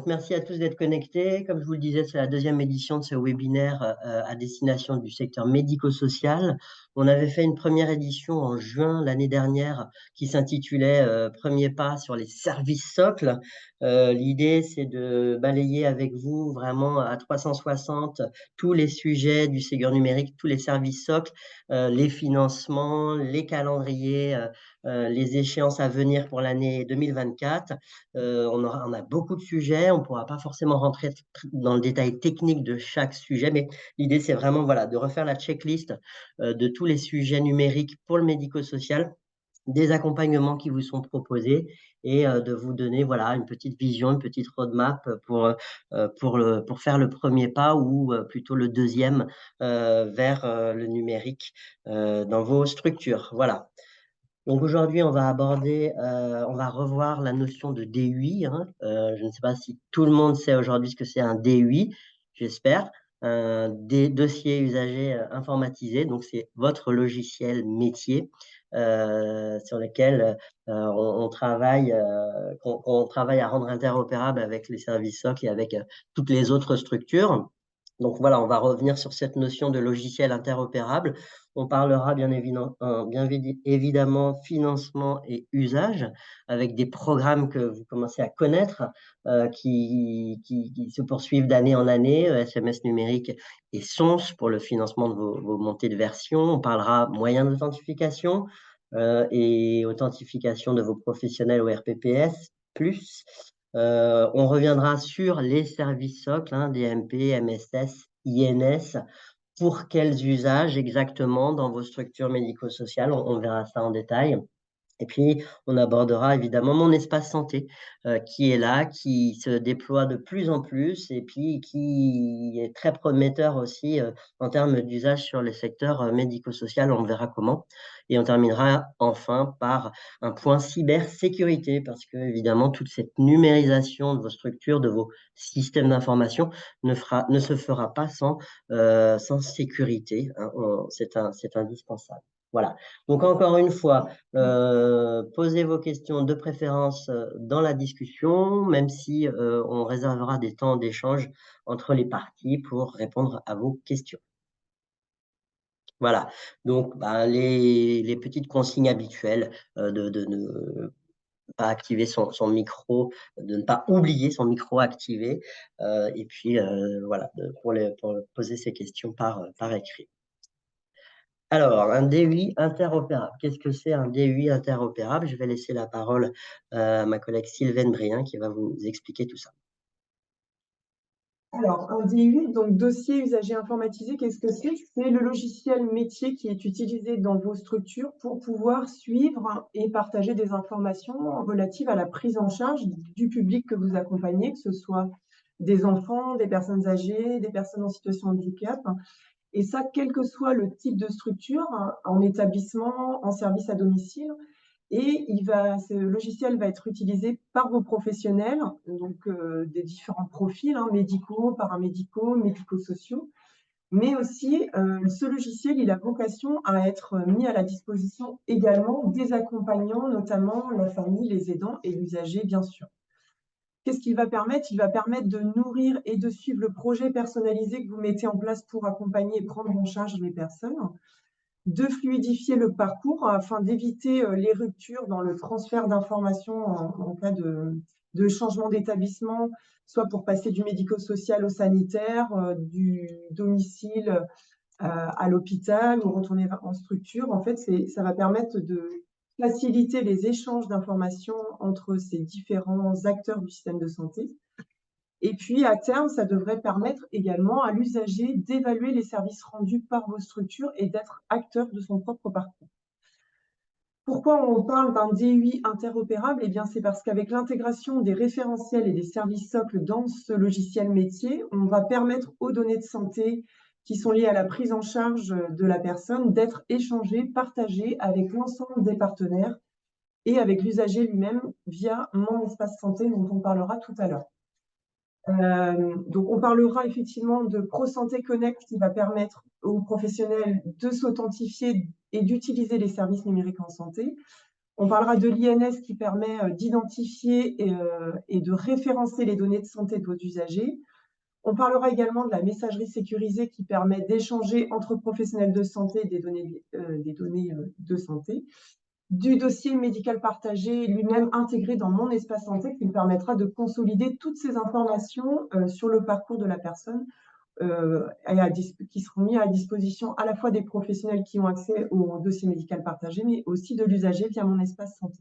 Donc, merci à tous d'être connectés. Comme je vous le disais, c'est la deuxième édition de ce webinaire à destination du secteur médico-social. On avait fait une première édition en juin l'année dernière qui s'intitulait Premier pas sur les services socles. L'idée, c'est de balayer avec vous vraiment à 360 tous les sujets du Ségur numérique, tous les services socles, les financements, les calendriers, les échéances à venir pour l'année 2024. On a beaucoup de sujets, on ne pourra pas forcément rentrer dans le détail technique de chaque sujet, mais l'idée, c'est vraiment voilà, de refaire la checklist de tous les sujets numériques pour le médico-social, des accompagnements qui vous sont proposés et de vous donner voilà, une petite vision, une petite roadmap pour faire le premier pas ou plutôt le deuxième vers le numérique dans vos structures. Voilà. Donc aujourd'hui, on va revoir la notion de DUI. Je ne sais pas si tout le monde sait aujourd'hui ce que c'est un DUI, j'espère. Des dossiers usagers informatisés. Donc c'est votre logiciel métier sur lequel on travaille, qu'on travaille à rendre interopérable avec les services SOC et avec toutes les autres structures. Donc voilà, on va revenir sur cette notion de logiciel interopérable. On parlera bien évidemment financement et usage avec des programmes que vous commencez à connaître qui se poursuivent d'année en année, SMS numérique et SONS pour le financement de vos montées de version. On parlera moyens d'authentification et authentification de vos professionnels au RPPS+. On reviendra sur les services socles, DMP, MSS, INS. Pour quels usages exactement dans vos structures médico-sociales? On verra ça en détail. Et puis, on abordera évidemment mon espace santé qui est là, qui se déploie de plus en plus et puis qui est très prometteur aussi en termes d'usage sur les secteurs médico-social. On verra comment. Et on terminera enfin par un point cybersécurité parce que évidemment, toute cette numérisation de vos structures, de vos systèmes d'information ne se fera pas sans sécurité. C'est indispensable. Voilà. Donc, encore une fois, posez vos questions de préférence dans la discussion, même si on réservera des temps d'échange entre les parties pour répondre à vos questions. Voilà. Donc, les petites consignes habituelles de ne pas activer son micro, de ne pas oublier son micro activé, et puis voilà, pour poser ces questions par écrit. Alors, un DUI interopérable. Qu'est-ce que c'est un DUI interopérable? Je vais laisser la parole à ma collègue Sylvaine Brien qui va vous expliquer tout ça. Alors, un DUI, donc dossier usager informatisé, qu'est-ce que c'est? C'est le logiciel métier qui est utilisé dans vos structures pour pouvoir suivre et partager des informations relatives à la prise en charge du public que vous accompagnez, que ce soit des enfants, des personnes âgées, des personnes en situation de handicap. Et ça, quel que soit le type de structure, en établissement, en service à domicile. Et ce logiciel va être utilisé par vos professionnels, donc des différents profils, médicaux, paramédicaux, médico-sociaux. Mais aussi, ce logiciel, il a vocation à être mis à la disposition également des accompagnants, notamment la famille, les aidants et l'usager, bien sûr. Qu'est-ce qu'il va permettre? Il va permettre de nourrir et de suivre le projet personnalisé que vous mettez en place pour accompagner et prendre en charge les personnes, de fluidifier le parcours afin d'éviter les ruptures dans le transfert d'informations en cas de changement d'établissement, soit pour passer du médico-social au sanitaire, du domicile à l'hôpital ou retourner en structure. En fait, ça va permettre de faciliter les échanges d'informations entre ces différents acteurs du système de santé. Et puis, à terme, ça devrait permettre également à l'usager d'évaluer les services rendus par vos structures et d'être acteur de son propre parcours. Pourquoi on parle d'un DUI interopérable? Eh bien, c'est parce qu'avec l'intégration des référentiels et des services socles dans ce logiciel métier, on va permettre aux données de santé qui sont liées à la prise en charge de la personne d'être échangées, partagées avec l'ensemble des partenaires et avec l'usager lui-même via Mon Espace Santé dont on parlera tout à l'heure. Donc, on parlera effectivement de ProSanté Connect qui va permettre aux professionnels de s'authentifier et d'utiliser les services numériques en santé. On parlera de l'INS qui permet d'identifier et de référencer les données de santé de vos usagers. On parlera également de la messagerie sécurisée qui permet d'échanger entre professionnels de santé des données de santé, du dossier médical partagé lui-même intégré dans Mon Espace Santé qui me permettra de consolider toutes ces informations sur le parcours de la personne qui seront mis à disposition à la fois des professionnels qui ont accès au dossier médical partagé, mais aussi de l'usager via Mon Espace Santé.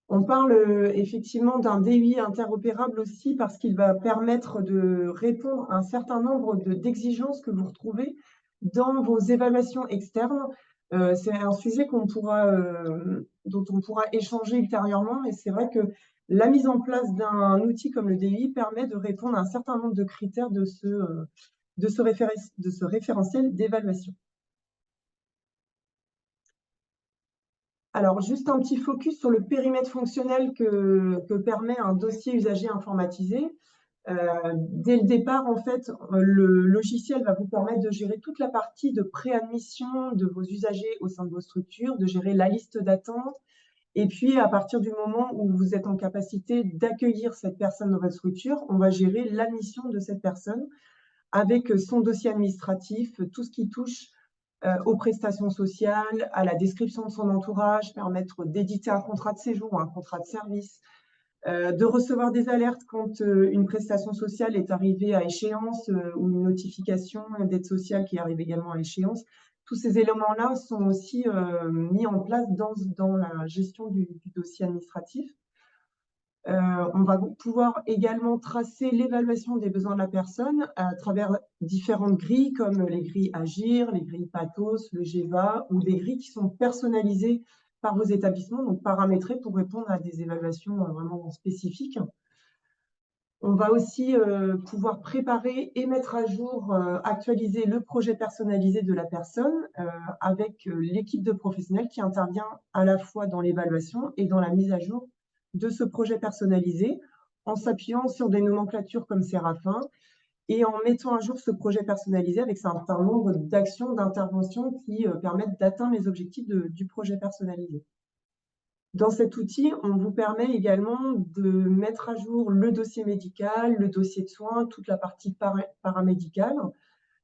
On parle effectivement d'un DUI interopérable aussi parce qu'il va permettre de répondre à un certain nombre d'exigences que vous retrouvez dans vos évaluations externes. C'est un sujet dont on pourra échanger ultérieurement, mais c'est vrai que la mise en place d'un outil comme le DUI permet de répondre à un certain nombre de critères de ce référentiel d'évaluation. Alors, juste un petit focus sur le périmètre fonctionnel que permet un dossier usager informatisé. Dès le départ, en fait, le logiciel va vous permettre de gérer toute la partie de préadmission de vos usagers au sein de vos structures, de gérer la liste d'attente. Et puis, à partir du moment où vous êtes en capacité d'accueillir cette personne dans votre structure, on va gérer l'admission de cette personne avec son dossier administratif, tout ce qui touche aux prestations sociales, à la description de son entourage, permettre d'éditer un contrat de séjour, un contrat de service, de recevoir des alertes quand une prestation sociale est arrivée à échéance ou une notification d'aide sociale qui arrive également à échéance. Tous ces éléments-là sont aussi mis en place dans la gestion du dossier administratif. On va pouvoir également tracer l'évaluation des besoins de la personne à travers différentes grilles comme les grilles Agir, les grilles Pathos, le GEVA ou des grilles qui sont personnalisées par vos établissements, donc paramétrées pour répondre à des évaluations vraiment spécifiques. On va aussi pouvoir préparer et mettre à jour, actualiser le projet personnalisé de la personne avec l'équipe de professionnels qui intervient à la fois dans l'évaluation et dans la mise à jour de ce projet personnalisé en s'appuyant sur des nomenclatures comme Séraphin et en mettant à jour ce projet personnalisé avec un certain nombre d'actions, d'interventions qui permettent d'atteindre les objectifs du projet personnalisé. Dans cet outil, on vous permet également de mettre à jour le dossier médical, le dossier de soins, toute la partie paramédicale.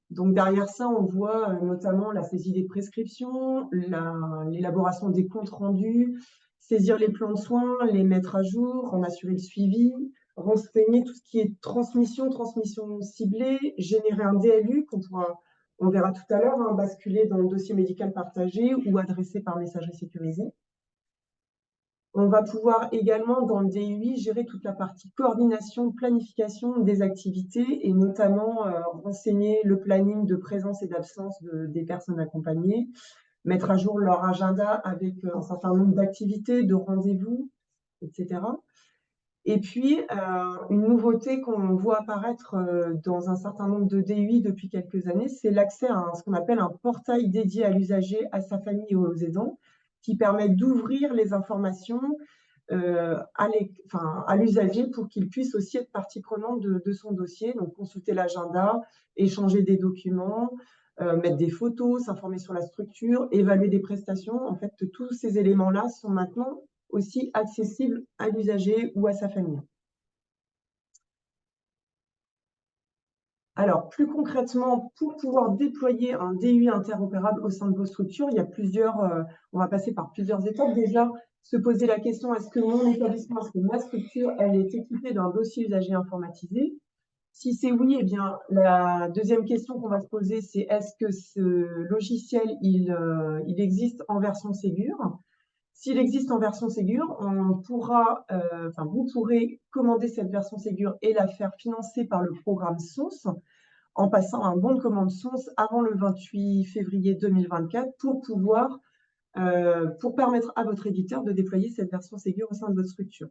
Donc derrière ça, on voit notamment la saisie des prescriptions, l'élaboration des comptes rendus, saisir les plans de soins, les mettre à jour, en assurer le suivi, renseigner tout ce qui est transmission ciblée, générer un DLU on verra tout à l'heure, basculer dans le dossier médical partagé ou adressé par messagerie sécurisée. On va pouvoir également, dans le DUI, gérer toute la partie coordination, planification des activités et notamment renseigner le planning de présence et d'absence des personnes accompagnées, mettre à jour leur agenda avec un certain nombre d'activités, de rendez-vous, etc. Et puis, une nouveauté qu'on voit apparaître dans un certain nombre de DUI depuis quelques années, c'est l'accès à ce qu'on appelle un portail dédié à l'usager, à sa famille et aux aidants, qui permet d'ouvrir les informations à l'usager pour qu'il puisse aussi être partie prenante de son dossier, donc consulter l'agenda, échanger des documents, mettre des photos, s'informer sur la structure, évaluer des prestations. En fait, tous ces éléments-là sont maintenant aussi accessibles à l'usager ou à sa famille. Alors, plus concrètement, pour pouvoir déployer un DUI interopérable au sein de vos structures, il y a on va passer par plusieurs étapes. Déjà, se poser la question, est-ce que mon établissement, est-ce que ma structure, elle est équipée d'un dossier usager informatisé? Si c'est oui, eh bien, la deuxième question qu'on va se poser, c'est est-ce que ce logiciel, il existe en version Ségur? S'il existe en version Ségur, vous pourrez commander cette version Ségur et la faire financer par le programme SOS en passant un bon de commande SOS avant le 28 février 2024 pour permettre à votre éditeur de déployer cette version Ségur au sein de votre structure.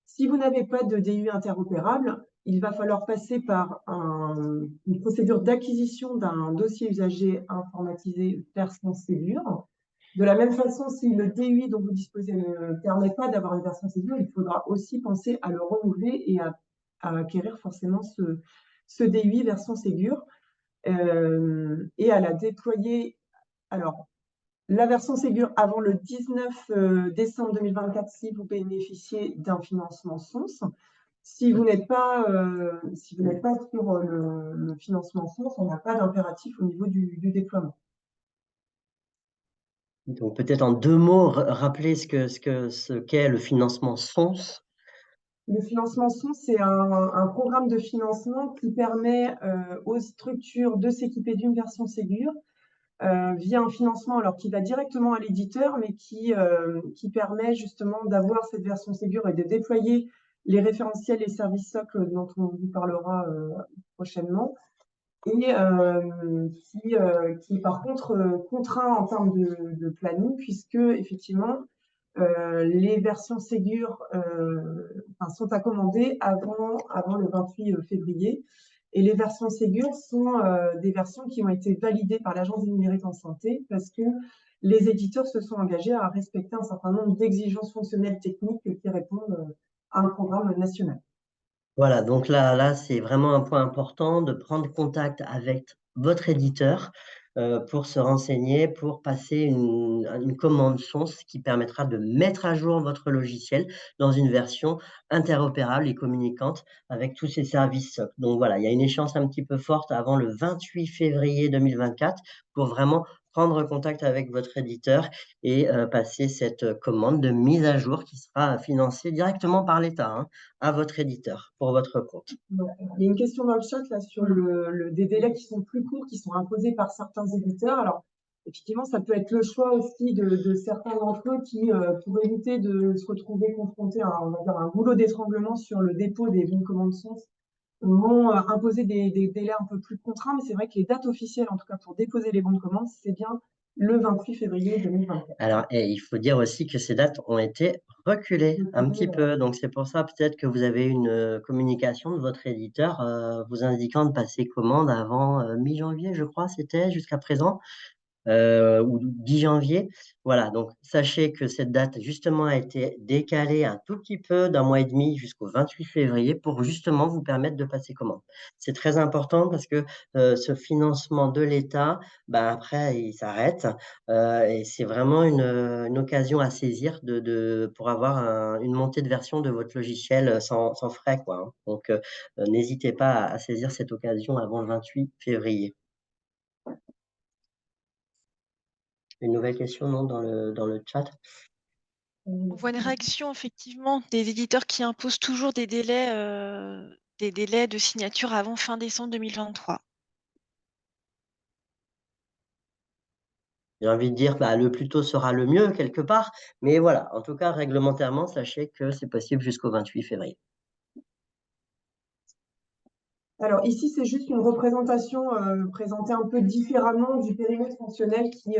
Si vous n'avez pas de DUI interopérable, il va falloir passer par une procédure d'acquisition d'un dossier usager informatisé version Ségur. De la même façon, si le DUI dont vous disposez ne permet pas d'avoir une version Ségur, il faudra aussi penser à le renouveler et à acquérir forcément ce DUI version Ségur et à la déployer. Alors, La version Ségur avant le 19 décembre 2024 si vous bénéficiez d'un financement SONS. Si vous n'êtes pas, sur le financement SONS, on n'a pas d'impératif au niveau du déploiement. Donc peut-être en 2 mots, rappeler ce qu'est le financement SONS. Le financement SONS, c'est un programme de financement qui permet aux structures de s'équiper d'une version Ségur via un financement alors qui va directement à l'éditeur, mais qui permet justement d'avoir cette version Ségur et de déployer les référentiels et services socles dont on vous parlera prochainement, et qui est par contre contraint en termes de planning, puisque effectivement les versions Ségur sont à commander avant le 28 février. Et les versions Ségur sont des versions qui ont été validées par l'Agence du numérique en santé parce que les éditeurs se sont engagés à respecter un certain nombre d'exigences fonctionnelles techniques qui répondent à un programme national. Voilà, donc là, c'est vraiment un point important de prendre contact avec votre éditeur pour se renseigner, pour passer une commande SONS qui permettra de mettre à jour votre logiciel dans une version interopérable et communicante avec tous ces services SOC. Donc voilà, il y a une échéance un petit peu forte avant le 28 février 2024 pour vraiment prendre contact avec votre éditeur et passer cette commande de mise à jour qui sera financée directement par l'État, hein, à votre éditeur pour votre compte. Il y a une question dans le chat là, sur des délais qui sont plus courts, qui sont imposés par certains éditeurs. Alors, effectivement, ça peut être le choix aussi de certains d'entre eux qui, pour éviter de se retrouver confrontés à on va dire, un goulot d'étranglement sur le dépôt des bons de commande SONS, vont imposer des délais un peu plus contraints. Mais c'est vrai que les dates officielles, en tout cas pour déposer les bons de commande, c'est bien le 28 février 2024. Alors, il faut dire aussi que ces dates ont été reculées un petit peu. Donc, c'est pour ça peut-être que vous avez une communication de votre éditeur vous indiquant de passer commande avant mi-janvier, je crois, c'était jusqu'à présent. Ou 10 janvier. Voilà, donc sachez que cette date justement a été décalée un tout petit peu d'un mois et demi jusqu'au 28 février pour justement vous permettre de passer commande. C'est très important parce que ce financement de l'État, bah, après, il s'arrête et c'est vraiment une occasion à saisir pour avoir une montée de version de votre logiciel sans frais, quoi, hein. Donc, n'hésitez pas à saisir cette occasion avant le 28 février. Une nouvelle question, non, dans le chat? On voit une réaction effectivement des éditeurs qui imposent toujours des délais de signature avant fin décembre 2023. J'ai envie de dire, bah, le plus tôt sera le mieux quelque part, mais voilà, en tout cas, réglementairement, sachez que c'est possible jusqu'au 28 février. Alors ici, c'est juste une représentation présentée un peu différemment du périmètre fonctionnel qui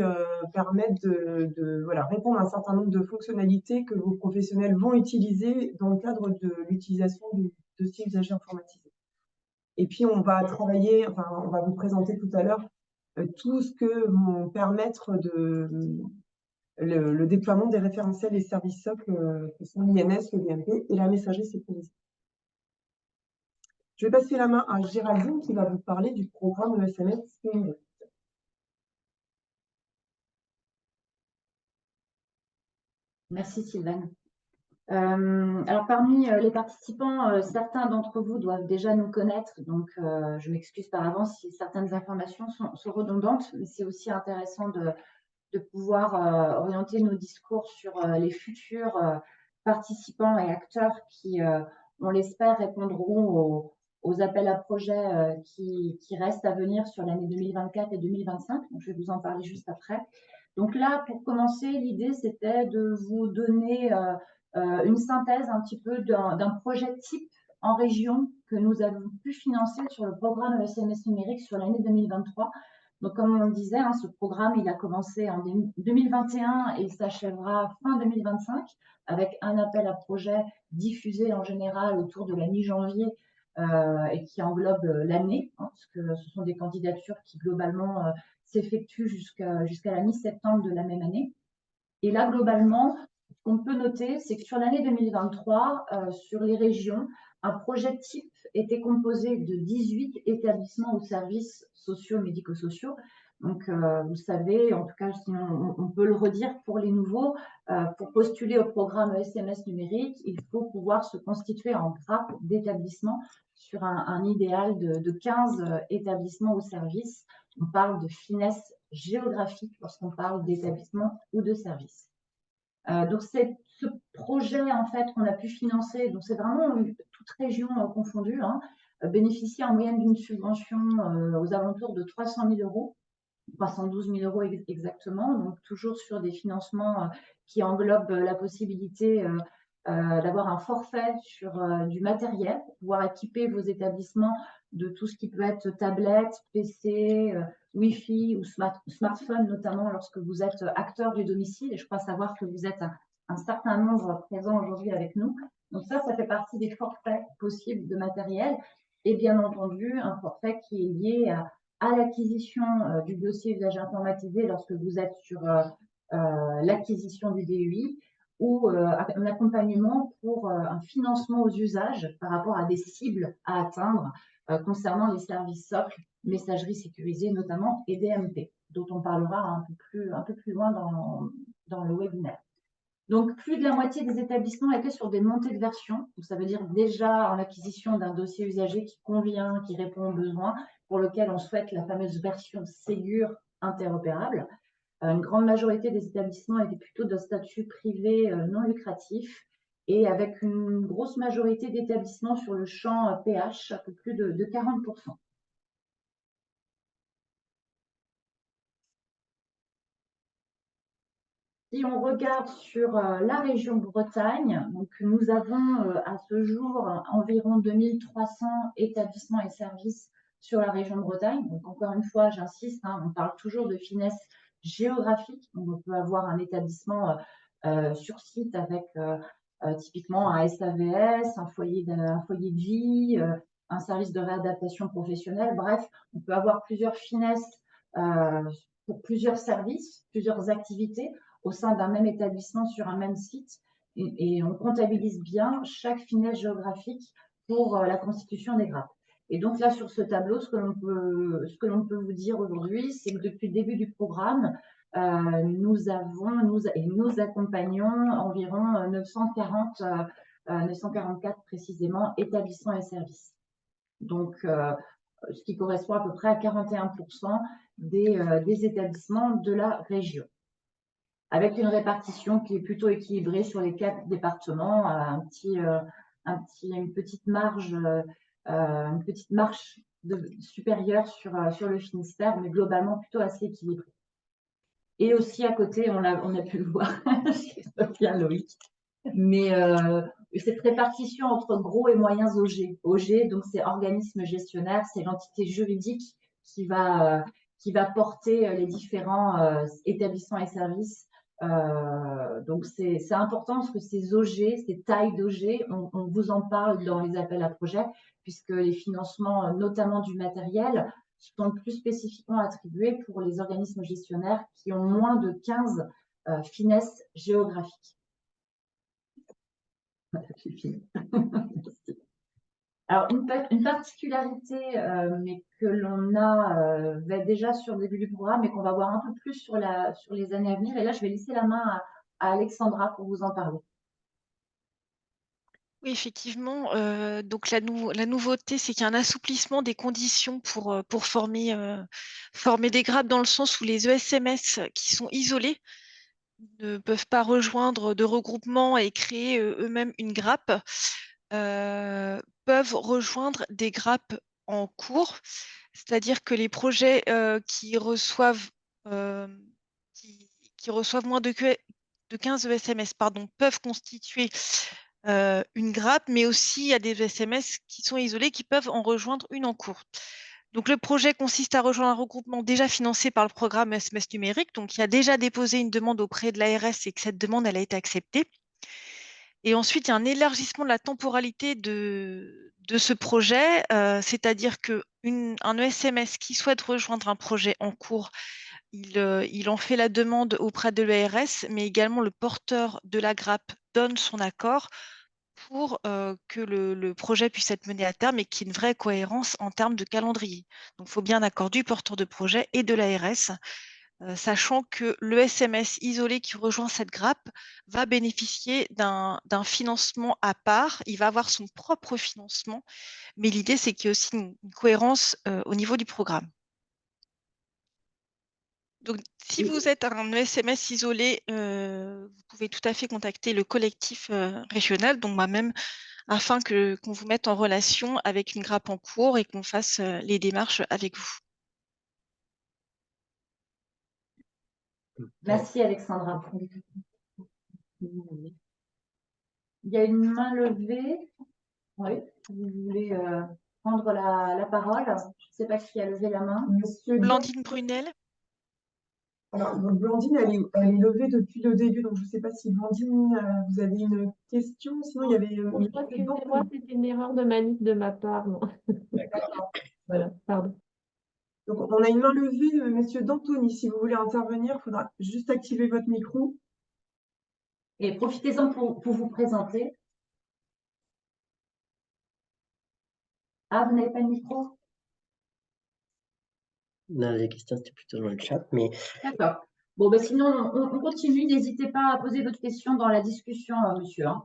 permettent de voilà, répondre à un certain nombre de fonctionnalités que vos professionnels vont utiliser dans le cadre de l'utilisation du dossier usager informatisé. Et puis, on va travailler, enfin, on va vous présenter tout à l'heure tout ce que vont permettre le déploiement des référentiels et services socles qui sont l'INS, le DMP et la messagerie sécurisée. Je vais passer la main à Géraldine qui va vous parler du programme SMS numérique. Merci Sylvaine. Alors parmi les participants, certains d'entre vous doivent déjà nous connaître, donc je m'excuse par avance si certaines informations sont redondantes, mais c'est aussi intéressant de pouvoir orienter nos discours sur les futurs participants et acteurs qui, on l'espère, répondront aux appels à projets qui restent à venir sur l'année 2024 et 2025. Donc, je vais vous en parler juste après. Donc là, pour commencer, l'idée, c'était de vous donner une synthèse un petit peu d'un projet type en région que nous avons pu financer sur le programme SMS numérique sur l'année 2023. Donc, comme on le disait, hein, ce programme, il a commencé en 2021 et il s'achèvera fin 2025 avec un appel à projet diffusé en général autour de la mi-janvier et qui englobe l'année, hein, parce que ce sont des candidatures qui globalement s'effectuent jusqu'à la mi-septembre de la même année. Et là, globalement, ce qu'on peut noter, c'est que sur l'année 2023, sur les régions, un projet type était composé de 18 établissements ou services sociaux, médico-sociaux, Donc, vous savez, en tout cas, sinon on peut le redire pour les nouveaux, pour postuler au programme SMS numérique, il faut pouvoir se constituer en grappe d'établissements sur un idéal de 15 établissements ou services. On parle de finesse géographique lorsqu'on parle d'établissement ou de service. Donc, c'est ce projet en fait qu'on a pu financer, donc c'est vraiment toute région confondue, hein, bénéficie en moyenne d'une subvention aux alentours de 300 000 euros, 312 000 euros exactement, donc toujours sur des financements qui englobent la possibilité d'avoir un forfait sur du matériel pour pouvoir équiper vos établissements de tout ce qui peut être tablette, PC, Wi-Fi ou smartphone, notamment lorsque vous êtes acteur du domicile. Et je crois savoir que vous êtes un certain nombre présents aujourd'hui avec nous. Donc ça fait partie des forfaits possibles de matériel. Et bien entendu, un forfait qui est lié à l'acquisition du dossier usage informatisé lorsque vous êtes sur l'acquisition du DUI, ou un accompagnement pour un financement aux usages par rapport à des cibles à atteindre concernant les services socles, messagerie sécurisée notamment, et DMP, dont on parlera un peu plus loin dans le webinaire. Donc, plus de la moitié des établissements étaient sur des montées de version. Donc, ça veut dire déjà en acquisition d'un dossier usager qui convient, qui répond aux besoins, pour lequel on souhaite la fameuse version Ségur interopérable. Une grande majorité des établissements étaient plutôt de statut privé non lucratif, et avec une grosse majorité d'établissements sur le champ PH, un peu plus de 40%. Si on regarde sur la région Bretagne, donc nous avons à ce jour environ 2300 établissements et services sur la région Bretagne. Donc encore une fois, j'insiste, hein, on parle toujours de finesse géographique. Donc on peut avoir un établissement sur site avec typiquement un SAVS, un foyer de vie, un service de réadaptation professionnelle. Bref, on peut avoir plusieurs finesses pour plusieurs services, plusieurs activités au sein d'un même établissement sur un même site, et on comptabilise bien chaque finesse géographique pour la constitution des grappes. Et donc là, sur ce tableau, ce que l'on peut vous dire aujourd'hui, c'est que depuis le début du programme, nous accompagnons environ 944 précisément établissements et services. Donc, ce qui correspond à peu près à 41% des établissements de la région, avec une répartition qui est plutôt équilibrée sur les 4 départements, une petite marge supérieure sur le Finistère, mais globalement plutôt assez équilibrée. Et aussi à côté, on a pu le voir, Sophia, Loïc, mais cette répartition entre gros et moyens OG. OG, donc c'est organisme gestionnaire, c'est l'entité juridique qui va porter les différents établissements et services. Donc c'est important parce que ces OG, ces tailles d'OG, on vous en parle dans les appels à projets, puisque les financements, notamment du matériel, sont plus spécifiquement attribués pour les organismes gestionnaires qui ont moins de 15 finesses géographiques. Alors, une particularité, mais que l'on a déjà sur le début du programme et qu'on va voir un peu plus sur les années à venir. Et là, je vais laisser la main à Alexandra pour vous en parler. Oui, effectivement. Donc la nouveauté, c'est qu'il y a un assouplissement des conditions pour former des grappes, dans le sens où les ESMS qui sont isolés ne peuvent pas rejoindre de regroupement et créer eux-mêmes une grappe, peuvent rejoindre des grappes en cours. C'est-à-dire que les projets qui reçoivent moins de 15 ESMS, peuvent constituer une grappe, mais aussi il y a des ESMS qui sont isolés qui peuvent en rejoindre une en cours. Donc le projet consiste à rejoindre un regroupement déjà financé par le programme SMS numérique, donc il a déjà déposé une demande auprès de l'ARS et que cette demande elle a été acceptée. Et ensuite, il y a un élargissement de la temporalité de ce projet, c'est-à-dire qu'un ESMS qui souhaite rejoindre un projet en cours, il en fait la demande auprès de l'ARS, mais également le porteur de la grappe donne son accord pour que le projet puisse être mené à terme et qu'il y ait une vraie cohérence en termes de calendrier. Donc, il faut bien accord du porteur de projet et de l'ARS, sachant que le SMS isolé qui rejoint cette grappe va bénéficier d'un financement à part. Il va avoir son propre financement, mais l'idée, c'est qu'il y ait aussi une cohérence au niveau du programme. Donc, si vous êtes un ESMS isolé, vous pouvez tout à fait contacter le collectif régional, donc moi-même, afin qu'on vous mette en relation avec une grappe en cours et qu'on fasse les démarches avec vous. Merci Alexandra. Il y a une main levée. Oui, vous voulez prendre la parole. Je ne sais pas qui a levé la main. Monsieur Blandine Brunel. Alors, donc, Blandine, elle est levée depuis le début, donc je ne sais pas si Blandine, vous avez une question. Sinon, il y avait. Excusez-moi, c'était une erreur de manip de ma part. Non. Voilà, pardon. Donc, on a une main levée, monsieur D'Antoni. Si vous voulez intervenir, il faudra juste activer votre micro. Et profitez-en pour vous présenter. Ah, vous n'avez pas de micro? Non, les questions, c'était plutôt dans le chat, mais... D'accord. Bon, ben sinon, on continue. N'hésitez pas à poser votre question dans la discussion, monsieur, hein,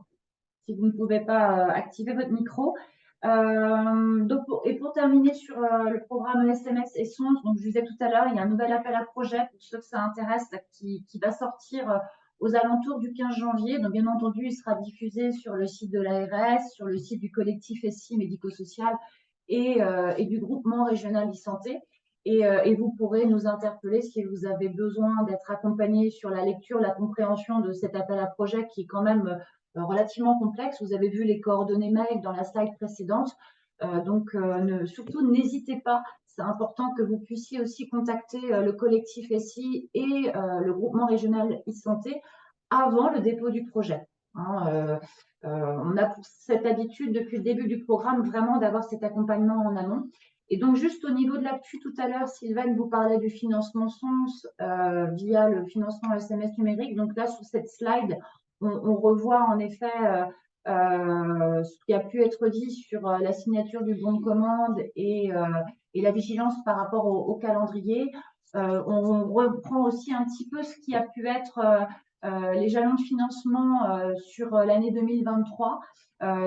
si vous ne pouvez pas activer votre micro. Et pour terminer sur le programme SMS et SONS, donc je vous disais tout à l'heure, il y a un nouvel appel à projet pour ceux que ça intéresse qui va sortir aux alentours du 15 janvier. Donc, bien entendu, il sera diffusé sur le site de l'ARS, sur le site du collectif SI médico-social et du groupement régional e-santé. Et vous pourrez nous interpeller si vous avez besoin d'être accompagné sur la lecture, la compréhension de cet appel à projet qui est quand même relativement complexe. Vous avez vu les coordonnées mail dans la slide précédente. Surtout, n'hésitez pas. C'est important que vous puissiez aussi contacter le collectif SI et le groupement régional e-santé avant le dépôt du projet. Hein, on a cette habitude depuis le début du programme vraiment d'avoir cet accompagnement en amont. Et donc, juste au niveau de l'actu, tout à l'heure, Sylvain vous parlait du financement SONS via le financement SMS numérique. Donc là, sur cette slide, on revoit en effet ce qui a pu être dit sur la signature du bon de commande et la vigilance par rapport au calendrier. On reprend aussi un petit peu ce qui a pu être les jalons de financement sur l'année 2023.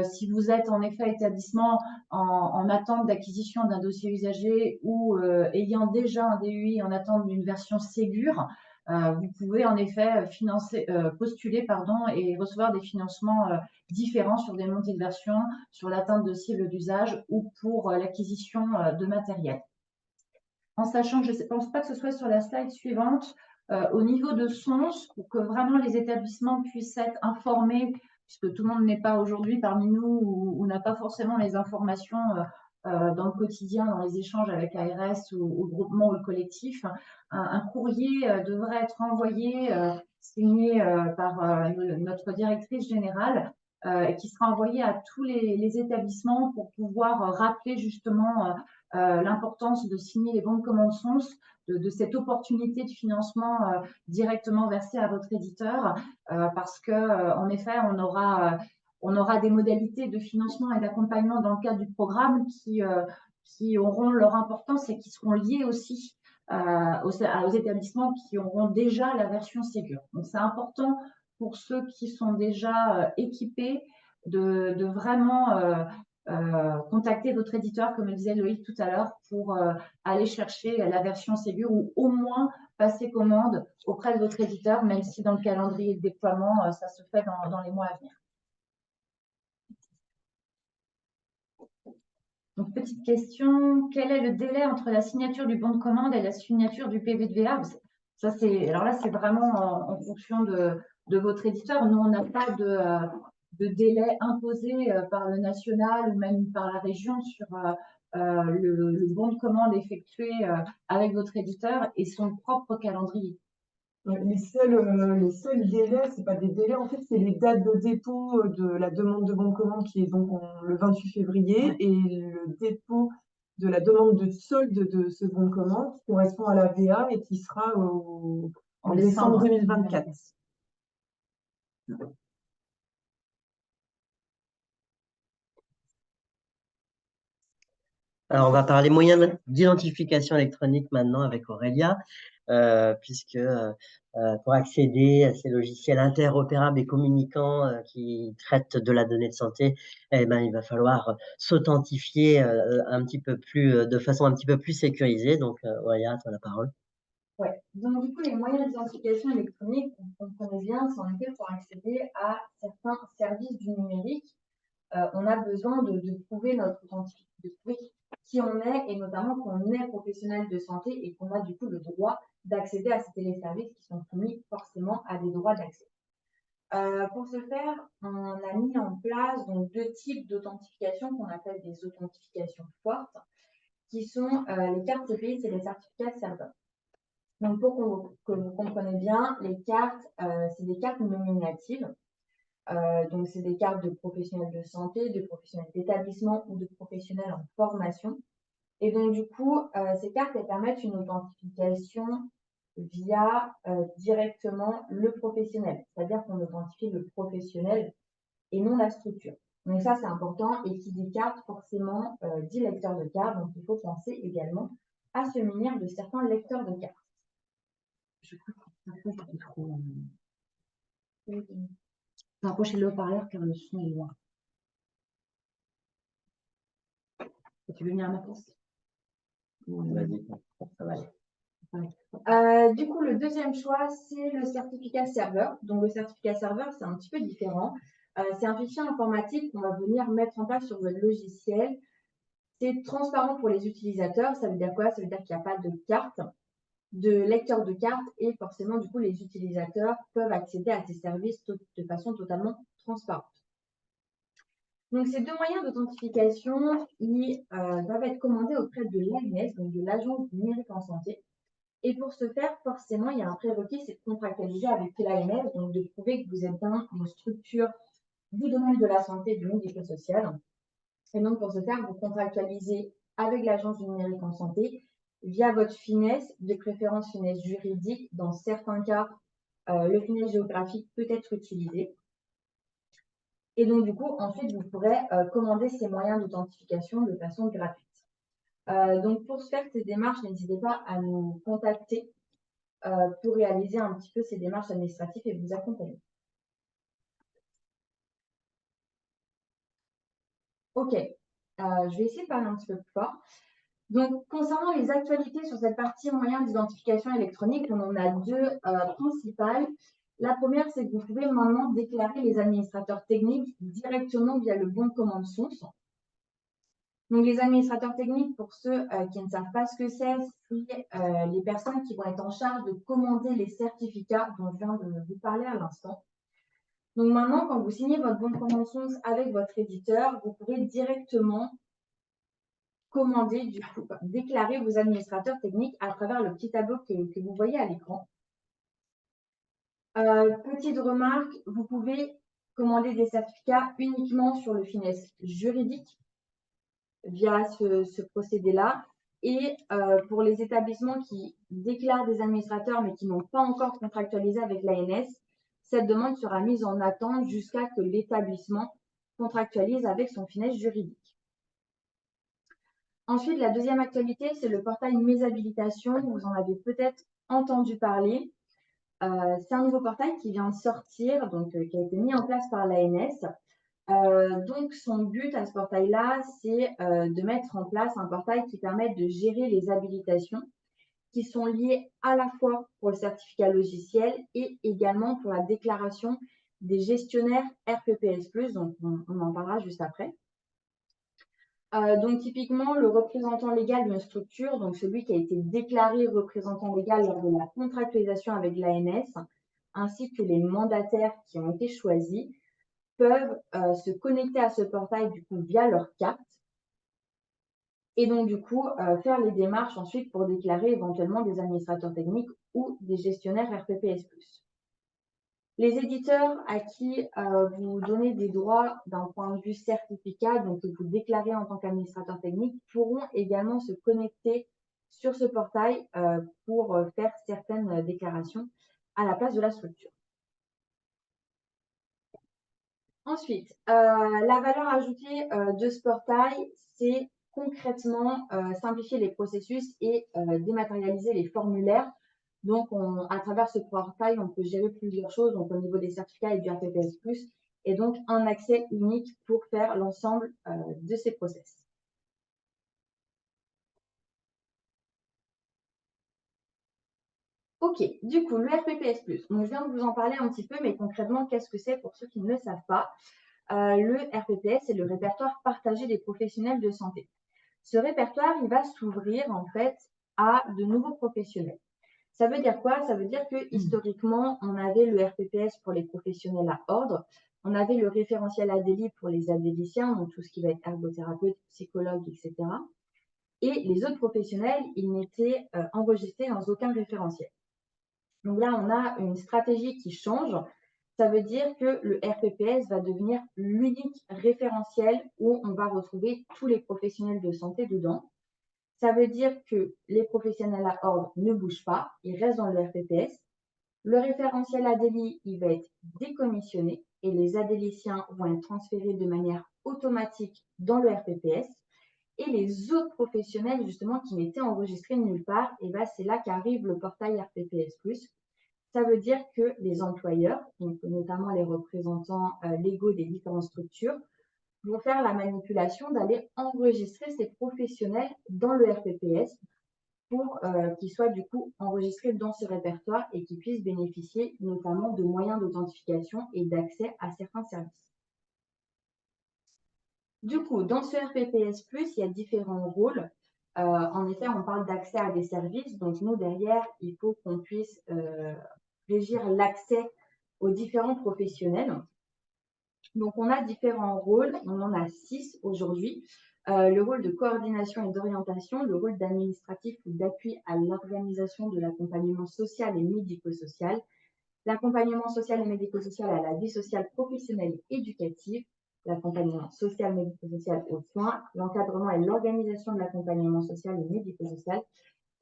Si vous êtes en effet établissement en attente d'acquisition d'un dossier usager ou ayant déjà un DUI en attente d'une version Ségur, vous pouvez en effet postuler et recevoir des financements différents sur des montées de version, sur l'atteinte de cibles d'usage ou pour l'acquisition de matériel. En sachant que je ne pense pas que ce soit sur la slide suivante, au niveau de SONS, pour que vraiment les établissements puissent être informés, puisque tout le monde n'est pas aujourd'hui parmi nous ou n'a pas forcément les informations dans le quotidien, dans les échanges avec ARS ou le groupement ou le collectif, un courrier devrait être envoyé, signé par notre directrice générale, et qui sera envoyé à tous les établissements pour pouvoir rappeler justement l'importance de signer les bons de commande SONS, de cette opportunité de financement directement versée à votre éditeur, parce que en effet, on aura des modalités de financement et d'accompagnement dans le cadre du programme qui auront leur importance et qui seront liées aussi aux établissements qui auront déjà la version Ségur. Donc, c'est important pour ceux qui sont déjà équipés de vraiment contacter votre éditeur, comme le disait Loïc tout à l'heure, pour aller chercher la version Ségur ou au moins passer commande auprès de votre éditeur, même si dans le calendrier de déploiement, ça se fait dans les mois à venir. Donc, petite question, quel est le délai entre la signature du bon de commande et la signature du PV de VA? Alors là, c'est vraiment en fonction de votre éditeur. Nous, on n'a pas de délai imposé par le national ou même par la région sur le bon de commande effectué avec votre éditeur et son propre calendrier. Les seuls délais, ce n'est pas des délais, en fait, c'est les dates de dépôt de la demande de bon de commande qui est donc le 28 février et le dépôt de la demande de solde de ce bon de commande qui correspond à la VA et qui sera en décembre 2024. Alors, on va parler moyens d'identification électronique maintenant avec Aurélia, puisque pour accéder à ces logiciels interopérables et communicants qui traitent de la donnée de santé, eh ben, il va falloir s'authentifier un petit peu plus, de façon un petit peu plus sécurisée. Donc, Aurélia, tu as la parole. Ouais. Donc, du coup, les moyens d'identification électronique, on connaît bien, c'est en effet pour accéder à certains services du numérique. On a besoin de prouver notre authenticité, de prouver qui on est et notamment qu'on est professionnel de santé et qu'on a du coup le droit d'accéder à ces téléservices qui sont soumis forcément à des droits d'accès. Pour ce faire, on a mis en place donc, 2 types d'authentification qu'on appelle des authentifications fortes, qui sont les cartes CPI et les certificats serveurs. Donc, pour que vous compreniez bien, les cartes, c'est des cartes nominatives. Donc, c'est des cartes de professionnels de santé, de professionnels d'établissement ou de professionnels en formation. Et donc, du coup, ces cartes, elles permettent une authentification via directement le professionnel. C'est-à-dire qu'on authentifie le professionnel et non la structure. Donc, ça, c'est important. Et qui dit carte, forcément, dit lecteur de carte. Donc, il faut penser également à se munir de certains lecteurs de cartes. Je crois que c'est trop. Rapprochez le haut-parleur car le son est loin. Et tu veux venir à ma place? Vas-y. Ça va aller. Du coup, le deuxième choix, c'est le certificat serveur. Donc, le certificat serveur, c'est un petit peu différent. C'est un fichier informatique qu'on va venir mettre en place sur votre logiciel. C'est transparent pour les utilisateurs. Ça veut dire quoi? Ça veut dire qu'il n'y a pas de carte, de lecteur de carte et forcément, du coup, les utilisateurs peuvent accéder à ces services de façon totalement transparente. Donc, ces 2 moyens d'authentification, ils doivent être commandés auprès de l'ANS, donc de l'Agence du numérique en santé. Et pour ce faire, forcément, il y a un prérequis, c'est de contractualiser avec l'ANS, donc de prouver que vous êtes dans une structure du domaine de la santé et du médico-social. Et donc, pour ce faire, vous contractualisez avec l'Agence du numérique en santé via votre finesse, de préférence finesse juridique. Dans certains cas, le finesse géographique peut être utilisé. Et donc, du coup, ensuite, vous pourrez commander ces moyens d'authentification de façon gratuite. Donc, pour faire ces démarches, n'hésitez pas à nous contacter pour réaliser un petit peu ces démarches administratives et vous accompagner. OK, je vais essayer de parler un petit peu plus fort. Donc, concernant les actualités sur cette partie moyens d'identification électronique, on en a 2 principales. La première, c'est que vous pouvez maintenant déclarer les administrateurs techniques directement via le bon de commande source. Donc, les administrateurs techniques, pour ceux qui ne savent pas ce que c'est les personnes qui vont être en charge de commander les certificats dont je viens de vous parler à l'instant. Donc, maintenant, quand vous signez votre bon de commande source avec votre éditeur, vous pourrez directement commander, du coup, déclarer vos administrateurs techniques à travers le petit tableau que vous voyez à l'écran. Petite remarque, vous pouvez commander des certificats uniquement sur le finesse juridique via ce procédé-là. Et pour les établissements qui déclarent des administrateurs mais qui n'ont pas encore contractualisé avec l'ANS, cette demande sera mise en attente jusqu'à ce que l'établissement contractualise avec son finesse juridique. Ensuite, la deuxième actualité, c'est le portail Mes habilitations. Vous en avez peut-être entendu parler. C'est un nouveau portail qui vient de sortir, donc qui a été mis en place par l'ANS. Donc, son but à ce portail-là, c'est de mettre en place un portail qui permette de gérer les habilitations qui sont liées à la fois pour le certificat logiciel et également pour la déclaration des gestionnaires RPPS+, donc on en parlera juste après. Donc, typiquement, le représentant légal d'une structure, donc celui qui a été déclaré représentant légal lors de la contractualisation avec l'ANS, ainsi que les mandataires qui ont été choisis, peuvent se connecter à ce portail du coup via leur carte et donc du coup faire les démarches ensuite pour déclarer éventuellement des administrateurs techniques ou des gestionnaires RPPS+. Les éditeurs à qui vous donnez des droits d'un point de vue certificat, donc que vous déclarez en tant qu'administrateur technique, pourront également se connecter sur ce portail pour faire certaines déclarations à la place de la structure. Ensuite, la valeur ajoutée de ce portail, c'est concrètement simplifier les processus et dématérialiser les formulaires. Donc, à travers ce portail, on peut gérer plusieurs choses, donc au niveau des certificats et du RPPS+, et donc un accès unique pour faire l'ensemble de ces process. Ok, du coup, le RPPS+, donc je viens de vous en parler un petit peu, mais concrètement, qu'est-ce que c'est pour ceux qui ne le savent pas? Le RPPS, c'est le répertoire partagé des professionnels de santé. Ce répertoire, il va s'ouvrir en fait à de nouveaux professionnels. Ça veut dire quoi? Ça veut dire que historiquement, on avait le RPPS pour les professionnels à ordre, on avait le référentiel ADELI pour les adéliciens, donc tout ce qui va être ergothérapeute, psychologue, etc. Et les autres professionnels, ils n'étaient enregistrés dans aucun référentiel. Donc là, on a une stratégie qui change. Ça veut dire que le RPPS va devenir l'unique référentiel où on va retrouver tous les professionnels de santé dedans. Ça veut dire que les professionnels à ordre ne bougent pas, ils restent dans le RPPS. Le référentiel ADELI, il va être décommissionné et les adéliciens vont être transférés de manière automatique dans le RPPS. Et les autres professionnels, justement, qui n'étaient enregistrés nulle part, et ben, c'est là qu'arrive le portail RPPS+. Ça veut dire que les employeurs, donc notamment les représentants légaux des différentes structures, vont faire la manipulation d'aller enregistrer ces professionnels dans le RPPS pour qu'ils soient du coup enregistrés dans ce répertoire et qu'ils puissent bénéficier notamment de moyens d'authentification et d'accès à certains services. Du coup, dans ce RPPS+, il y a différents rôles. En effet, on parle d'accès à des services. Donc, nous, derrière, il faut qu'on puisse régir l'accès aux différents professionnels. Donc, on a différents rôles. On en a 6 aujourd'hui. Le rôle de coordination et d'orientation, le rôle d'administratif ou d'appui à l'organisation de l'accompagnement social et médico-social, l'accompagnement social et médico-social à la vie sociale professionnelle et éducative, l'accompagnement social médico-social aux soins, l'encadrement et l'organisation de l'accompagnement social et médico-social,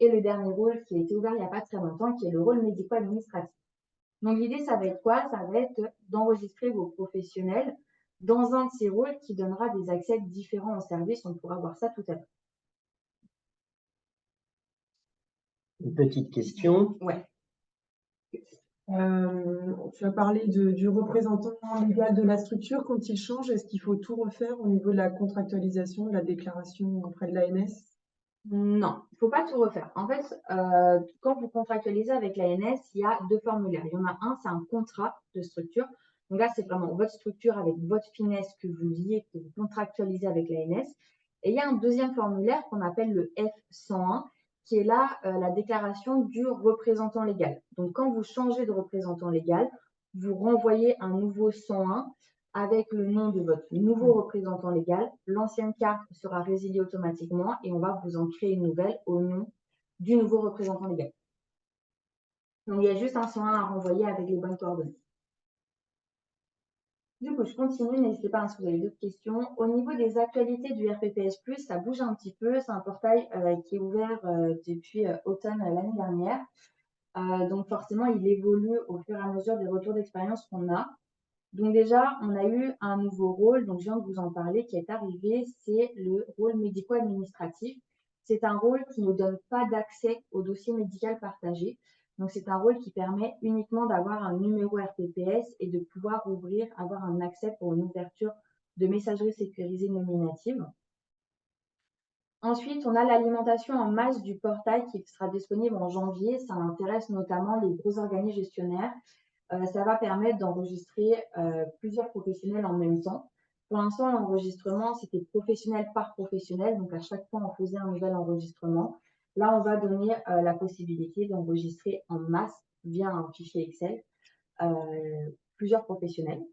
et le dernier rôle qui a été ouvert il n'y a pas très longtemps, qui est le rôle médico-administratif. Donc l'idée, ça va être quoi? Ça va être d'enregistrer vos professionnels dans un de ces rôles qui donnera des accès différents aux services. On pourra voir ça tout à l'heure. Une petite question. Ouais. Tu as parlé du représentant légal de la structure. Quand il change, est-ce qu'il faut tout refaire au niveau de la contractualisation, de la déclaration auprès de l'ANS? Non, il ne faut pas tout refaire. En fait, quand vous contractualisez avec l'ANS, il y a 2 formulaires. Il y en a un, c'est un contrat de structure. Donc là, c'est vraiment votre structure avec votre finesse que vous liez, que vous contractualisez avec l'ANS. Et il y a un deuxième formulaire qu'on appelle le F101, qui est là la déclaration du représentant légal. Donc, quand vous changez de représentant légal, vous renvoyez un nouveau 101 avec le nom de votre nouveau représentant légal. L'ancienne carte sera résiliée automatiquement et on va vous en créer une nouvelle au nom du nouveau représentant légal. Donc, il y a juste un 101 à renvoyer avec les bonnes coordonnées. Du coup, je continue, n'hésitez pas si vous avez d'autres questions. Au niveau des actualités du RPPS+, ça bouge un petit peu. C'est un portail qui est ouvert depuis automne l'année dernière. Donc, forcément, il évolue au fur et à mesure des retours d'expérience qu'on a. Donc déjà, on a eu un nouveau rôle, donc je viens de vous en parler, qui est arrivé, c'est le rôle médico-administratif. C'est un rôle qui ne donne pas d'accès au dossier médical partagé. Donc c'est un rôle qui permet uniquement d'avoir un numéro RPPS et de pouvoir avoir un accès pour une ouverture de messagerie sécurisée nominative. Ensuite, on a l'alimentation en masse du portail qui sera disponible en janvier. Ça intéresse notamment les gros organismes gestionnaires. Ça va permettre d'enregistrer plusieurs professionnels en même temps. Pour l'instant, l'enregistrement, c'était professionnel par professionnel. Donc, à chaque fois, on faisait un nouvel enregistrement. Là, on va donner la possibilité d'enregistrer en masse via un fichier Excel plusieurs professionnels.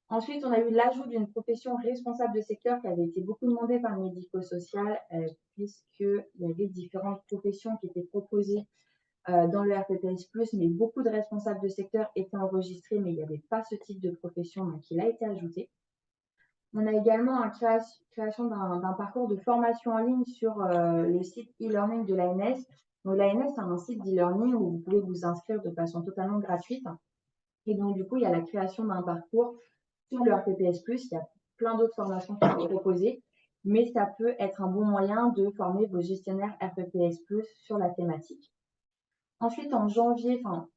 Ensuite, on a eu l'ajout d'une profession responsable de secteur qui avait été beaucoup demandée par le médico-social puisqu'il y avait différentes professions qui étaient proposées dans le RPPS+, mais beaucoup de responsables de secteur étaient enregistrés, mais il n'y avait pas ce type de profession, donc il a été ajouté. On a également une création d'un parcours de formation en ligne sur le site e-learning de l'ANS. Donc l'ANS a un site d'e-learning où vous pouvez vous inscrire de façon totalement gratuite. Et donc du coup, il y a la création d'un parcours sur le RPPS+. Il y a plein d'autres formations qui sont proposées. mais ça peut être un bon moyen de former vos gestionnaires RPPS+ sur la thématique. Ensuite, en janvier, enfin,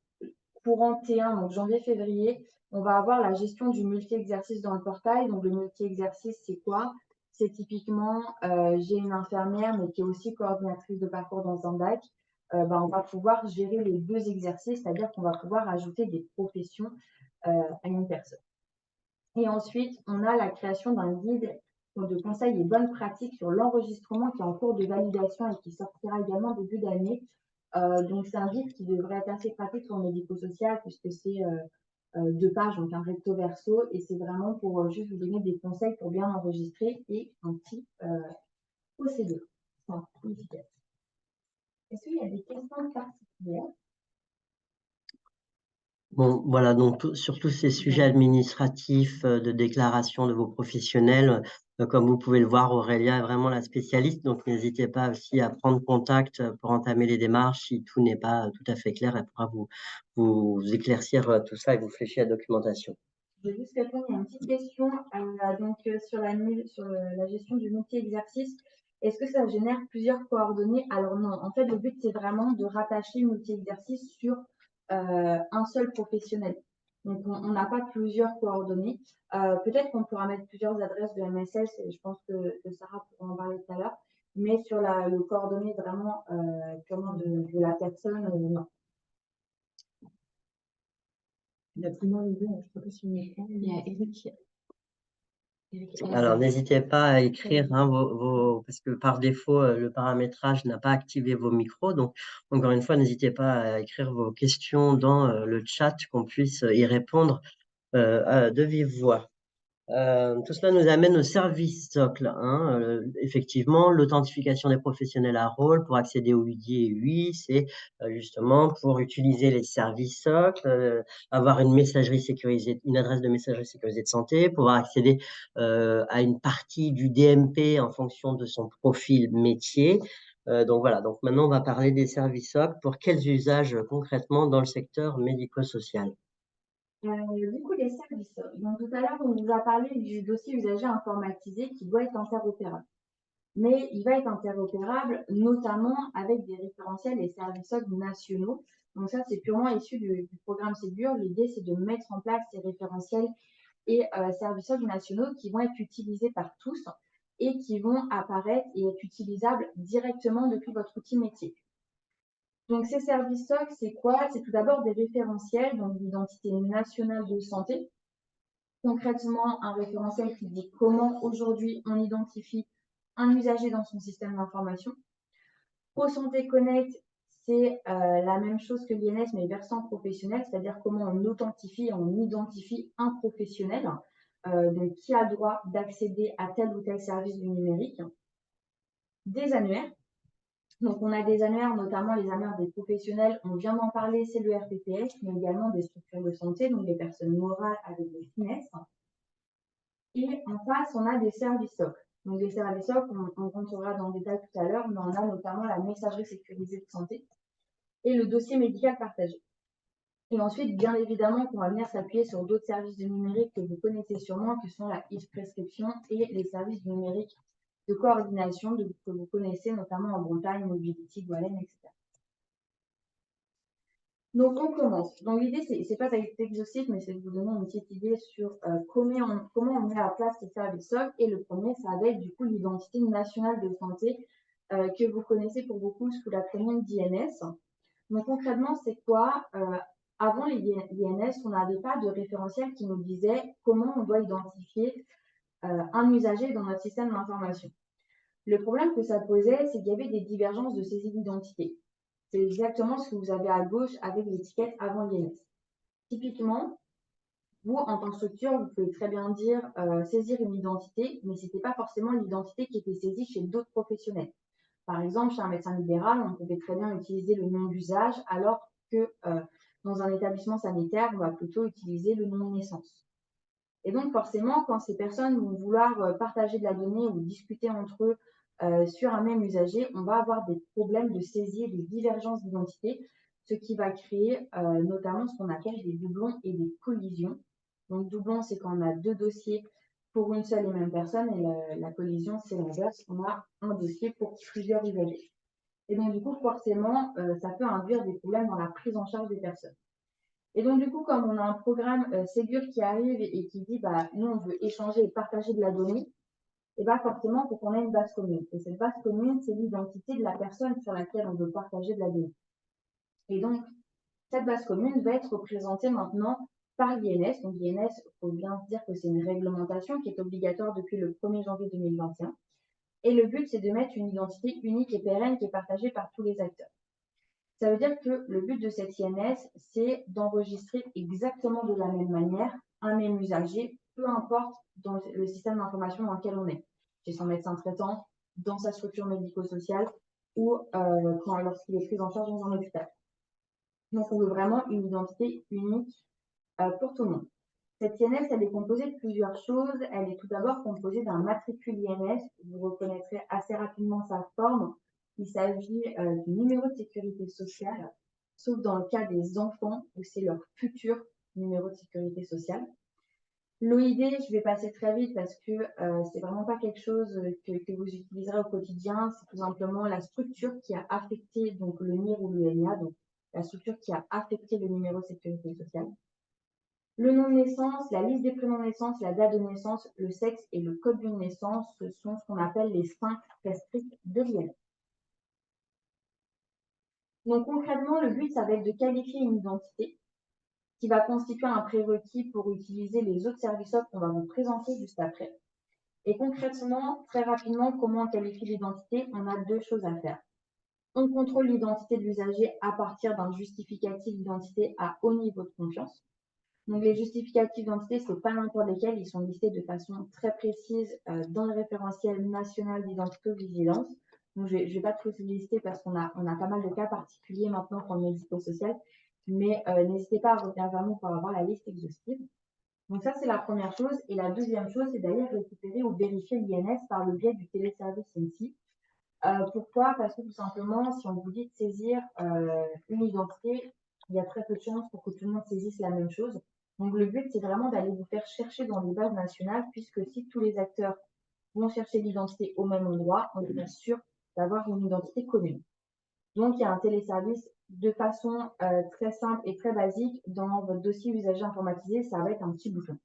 courant T1, donc janvier-février, on va avoir la gestion du multi-exercice dans le portail. Donc, le multi-exercice, c'est quoi? C'est typiquement, j'ai une infirmière, mais qui est aussi coordinatrice de parcours dans un DAC. On va pouvoir gérer les 2 exercices, c'est-à-dire qu'on va pouvoir ajouter des professions à une personne. Et ensuite, on a la création d'un guide de conseils et bonnes pratiques sur l'enregistrement qui est en cours de validation et qui sortira également début d'année. Donc, c'est un guide qui devrait être assez pratique pour le médico-social puisque c'est 2 pages, donc un recto verso, et c'est vraiment pour juste vous donner des conseils pour bien enregistrer et un petit procédure. Enfin, efficace. Est-ce qu'il y a des questions particulières? Bon, voilà, donc sur tous ces sujets administratifs, de déclaration de vos professionnels, comme vous pouvez le voir, Aurélia est vraiment la spécialiste, donc n'hésitez pas aussi à prendre contact pour entamer les démarches. Si tout n'est pas tout à fait clair, elle pourra vous éclaircir tout ça et vous fléchir la documentation. Je vais juste répondre à une petite question sur la gestion du multi-exercice. Est-ce que ça génère plusieurs coordonnées? Alors non, en fait, le but, c'est vraiment de rattacher le multi-exercice sur un seul professionnel. Donc, on n'a pas plusieurs coordonnées. Peut-être qu'on pourra mettre plusieurs adresses de MSS, et je pense que Sarah pourra en parler tout à l'heure, mais sur le coordonnées vraiment purement de la personne, non. Il y a plus loin levé, je ne sais pas si on est. Il y a Eric. Alors, n'hésitez pas à écrire parce que par défaut, le paramétrage n'a pas activé vos micros. Donc, encore une fois, n'hésitez pas à écrire vos questions dans le chat, qu'on puisse y répondre de vive voix. Tout cela nous amène au service socle. Effectivement, l'authentification des professionnels à rôle pour accéder au UDI et UI, c'est justement pour utiliser les services socles, avoir une messagerie sécurisée, une adresse de messagerie sécurisée de santé, pouvoir accéder à une partie du DMP en fonction de son profil métier. Donc voilà, donc maintenant on va parler des services socles. Pour quels usages concrètement dans le secteur médico-social? Du coup, les services. Donc, tout à l'heure, on vous a parlé du dossier usager informatisé qui doit être interopérable. Mais il va être interopérable notamment avec des référentiels et services nationaux. Donc, ça, c'est purement issu du programme Ségur. L'idée, c'est de mettre en place ces référentiels et services nationaux qui vont être utilisés par tous et qui vont apparaître et être utilisables directement depuis votre outil métier. Donc, ces services SOC, c'est quoi? C'est tout d'abord des référentiels, donc l'identité nationale de santé. Concrètement, un référentiel qui dit comment aujourd'hui on identifie un usager dans son système d'information. ProSanté Connect, c'est la même chose que l'INS, mais versant professionnel, c'est-à-dire comment on authentifie et on identifie un professionnel, donc qui a le droit d'accéder à tel ou tel service du numérique. Des annuaires. Donc, on a des annuaires, notamment les annuaires des professionnels. On vient d'en parler, c'est le RPPS, mais également des structures de santé, donc des personnes morales avec des FINES. Et en face, on a des services SOC. Donc, des services SOC, on rentrera dans le détail tout à l'heure, mais on a notamment la messagerie sécurisée de santé et le dossier médical partagé. Et ensuite, bien évidemment, qu'on va venir s'appuyer sur d'autres services du numérique que vous connaissez sûrement, qui sont la e-prescription et les services du numérique de coordination que vous connaissez, notamment en Bretagne, Mobility, Goualem, etc. Donc, on commence. Donc, l'idée, c'est pas d'être exhaustif, mais c'est de vous donner une petite idée sur comment on met à place ces services SOC. Et le premier, ça va être du coup l'identité nationale de santé que vous connaissez pour beaucoup sous l'acronyme d'INS. Donc, concrètement, c'est quoi? Avant l'INS, on n'avait pas de référentiel qui nous disait comment on doit identifier un usager dans notre système d'information. Le problème que ça posait, c'est qu'il y avait des divergences de saisie d'identité. C'est exactement ce que vous avez à gauche avec l'étiquette avant l'INS. Typiquement, vous, en tant que structure, vous pouvez très bien dire saisir une identité, mais ce n'était pas forcément l'identité qui était saisie chez d'autres professionnels. Par exemple, chez un médecin libéral, on pouvait très bien utiliser le nom d'usage, alors que dans un établissement sanitaire, on va plutôt utiliser le nom de naissance. Et donc, forcément, quand ces personnes vont vouloir partager de la donnée ou discuter entre eux sur un même usager, on va avoir des problèmes de saisie et de divergence d'identité, ce qui va créer notamment ce qu'on appelle des doublons et des collisions. Donc, doublons, c'est quand on a deux dossiers pour une seule et même personne, et la collision, c'est l'inverse. On a un dossier pour plusieurs usagers. Et donc, du coup, forcément, ça peut induire des problèmes dans la prise en charge des personnes. Et donc, du coup, comme on a un programme Ségur qui arrive et qui dit, bah, nous, on veut échanger et partager de la donnée, et bah, forcément, il faut qu'on ait une base commune. Et cette base commune, c'est l'identité de la personne sur laquelle on veut partager de la donnée. Et donc, cette base commune va être représentée maintenant par l'INS. Donc, l'INS, il faut bien se dire que c'est une réglementation qui est obligatoire depuis le 1er janvier 2021. Et le but, c'est de mettre une identité unique et pérenne qui est partagée par tous les acteurs. Ça veut dire que le but de cette INS, c'est d'enregistrer exactement de la même manière un même usager, peu importe dans le système d'information dans lequel on est, chez son médecin traitant, dans sa structure médico-sociale ou lorsqu'il est pris en charge dans un hôpital. Donc, on veut vraiment une identité unique pour tout le monde. Cette INS, elle est composée de plusieurs choses. Elle est tout d'abord composée d'un matricule INS. Vous reconnaîtrez assez rapidement sa forme. Il s'agit du numéro de sécurité sociale, sauf dans le cas des enfants où c'est leur futur numéro de sécurité sociale. L'OID, je vais passer très vite parce que c'est vraiment pas quelque chose que vous utiliserez au quotidien. C'est tout simplement la structure qui a affecté donc le NIR ou le NIA, donc la structure qui a affecté le numéro de sécurité sociale. Le nom de naissance, la liste des prénoms de naissance, la date de naissance, le sexe et le code de naissance, ce sont ce qu'on appelle les 5 restricts de l'INS. Donc concrètement, le but, ça va être de qualifier une identité qui va constituer un prérequis pour utiliser les autres services qu'on va vous présenter juste après. Et concrètement, très rapidement, comment on qualifie l'identité? On a deux choses à faire. On contrôle l'identité de l'usager à partir d'un justificatif d'identité à haut niveau de confiance. Donc, les justificatifs d'identité, ce n'est pas n'importe lesquels, ils sont listés de façon très précise dans le référentiel national d'identité-vigilance. Donc, je ne vais pas tous les lister parce qu'on a pas mal de cas particuliers maintenant pour le médico-social, mais n'hésitez pas à revenir vers nous pour avoir la liste exhaustive. Donc, ça, c'est la première chose. Et la deuxième chose, c'est d'ailleurs récupérer ou vérifier l'INS par le biais du téléservice INSI. Pourquoi? Parce que tout simplement, si on vous dit de saisir une identité, il y a très peu de chances pour que tout le monde saisisse la même chose. Donc, le but, c'est vraiment d'aller vous faire chercher dans les bases nationales, puisque si tous les acteurs vont chercher l'identité au même endroit, on est sûr d'avoir une identité commune. Donc, il y a un téléservice de façon très simple et très basique. Dans votre dossier usager informatisé, ça va être un petit bouton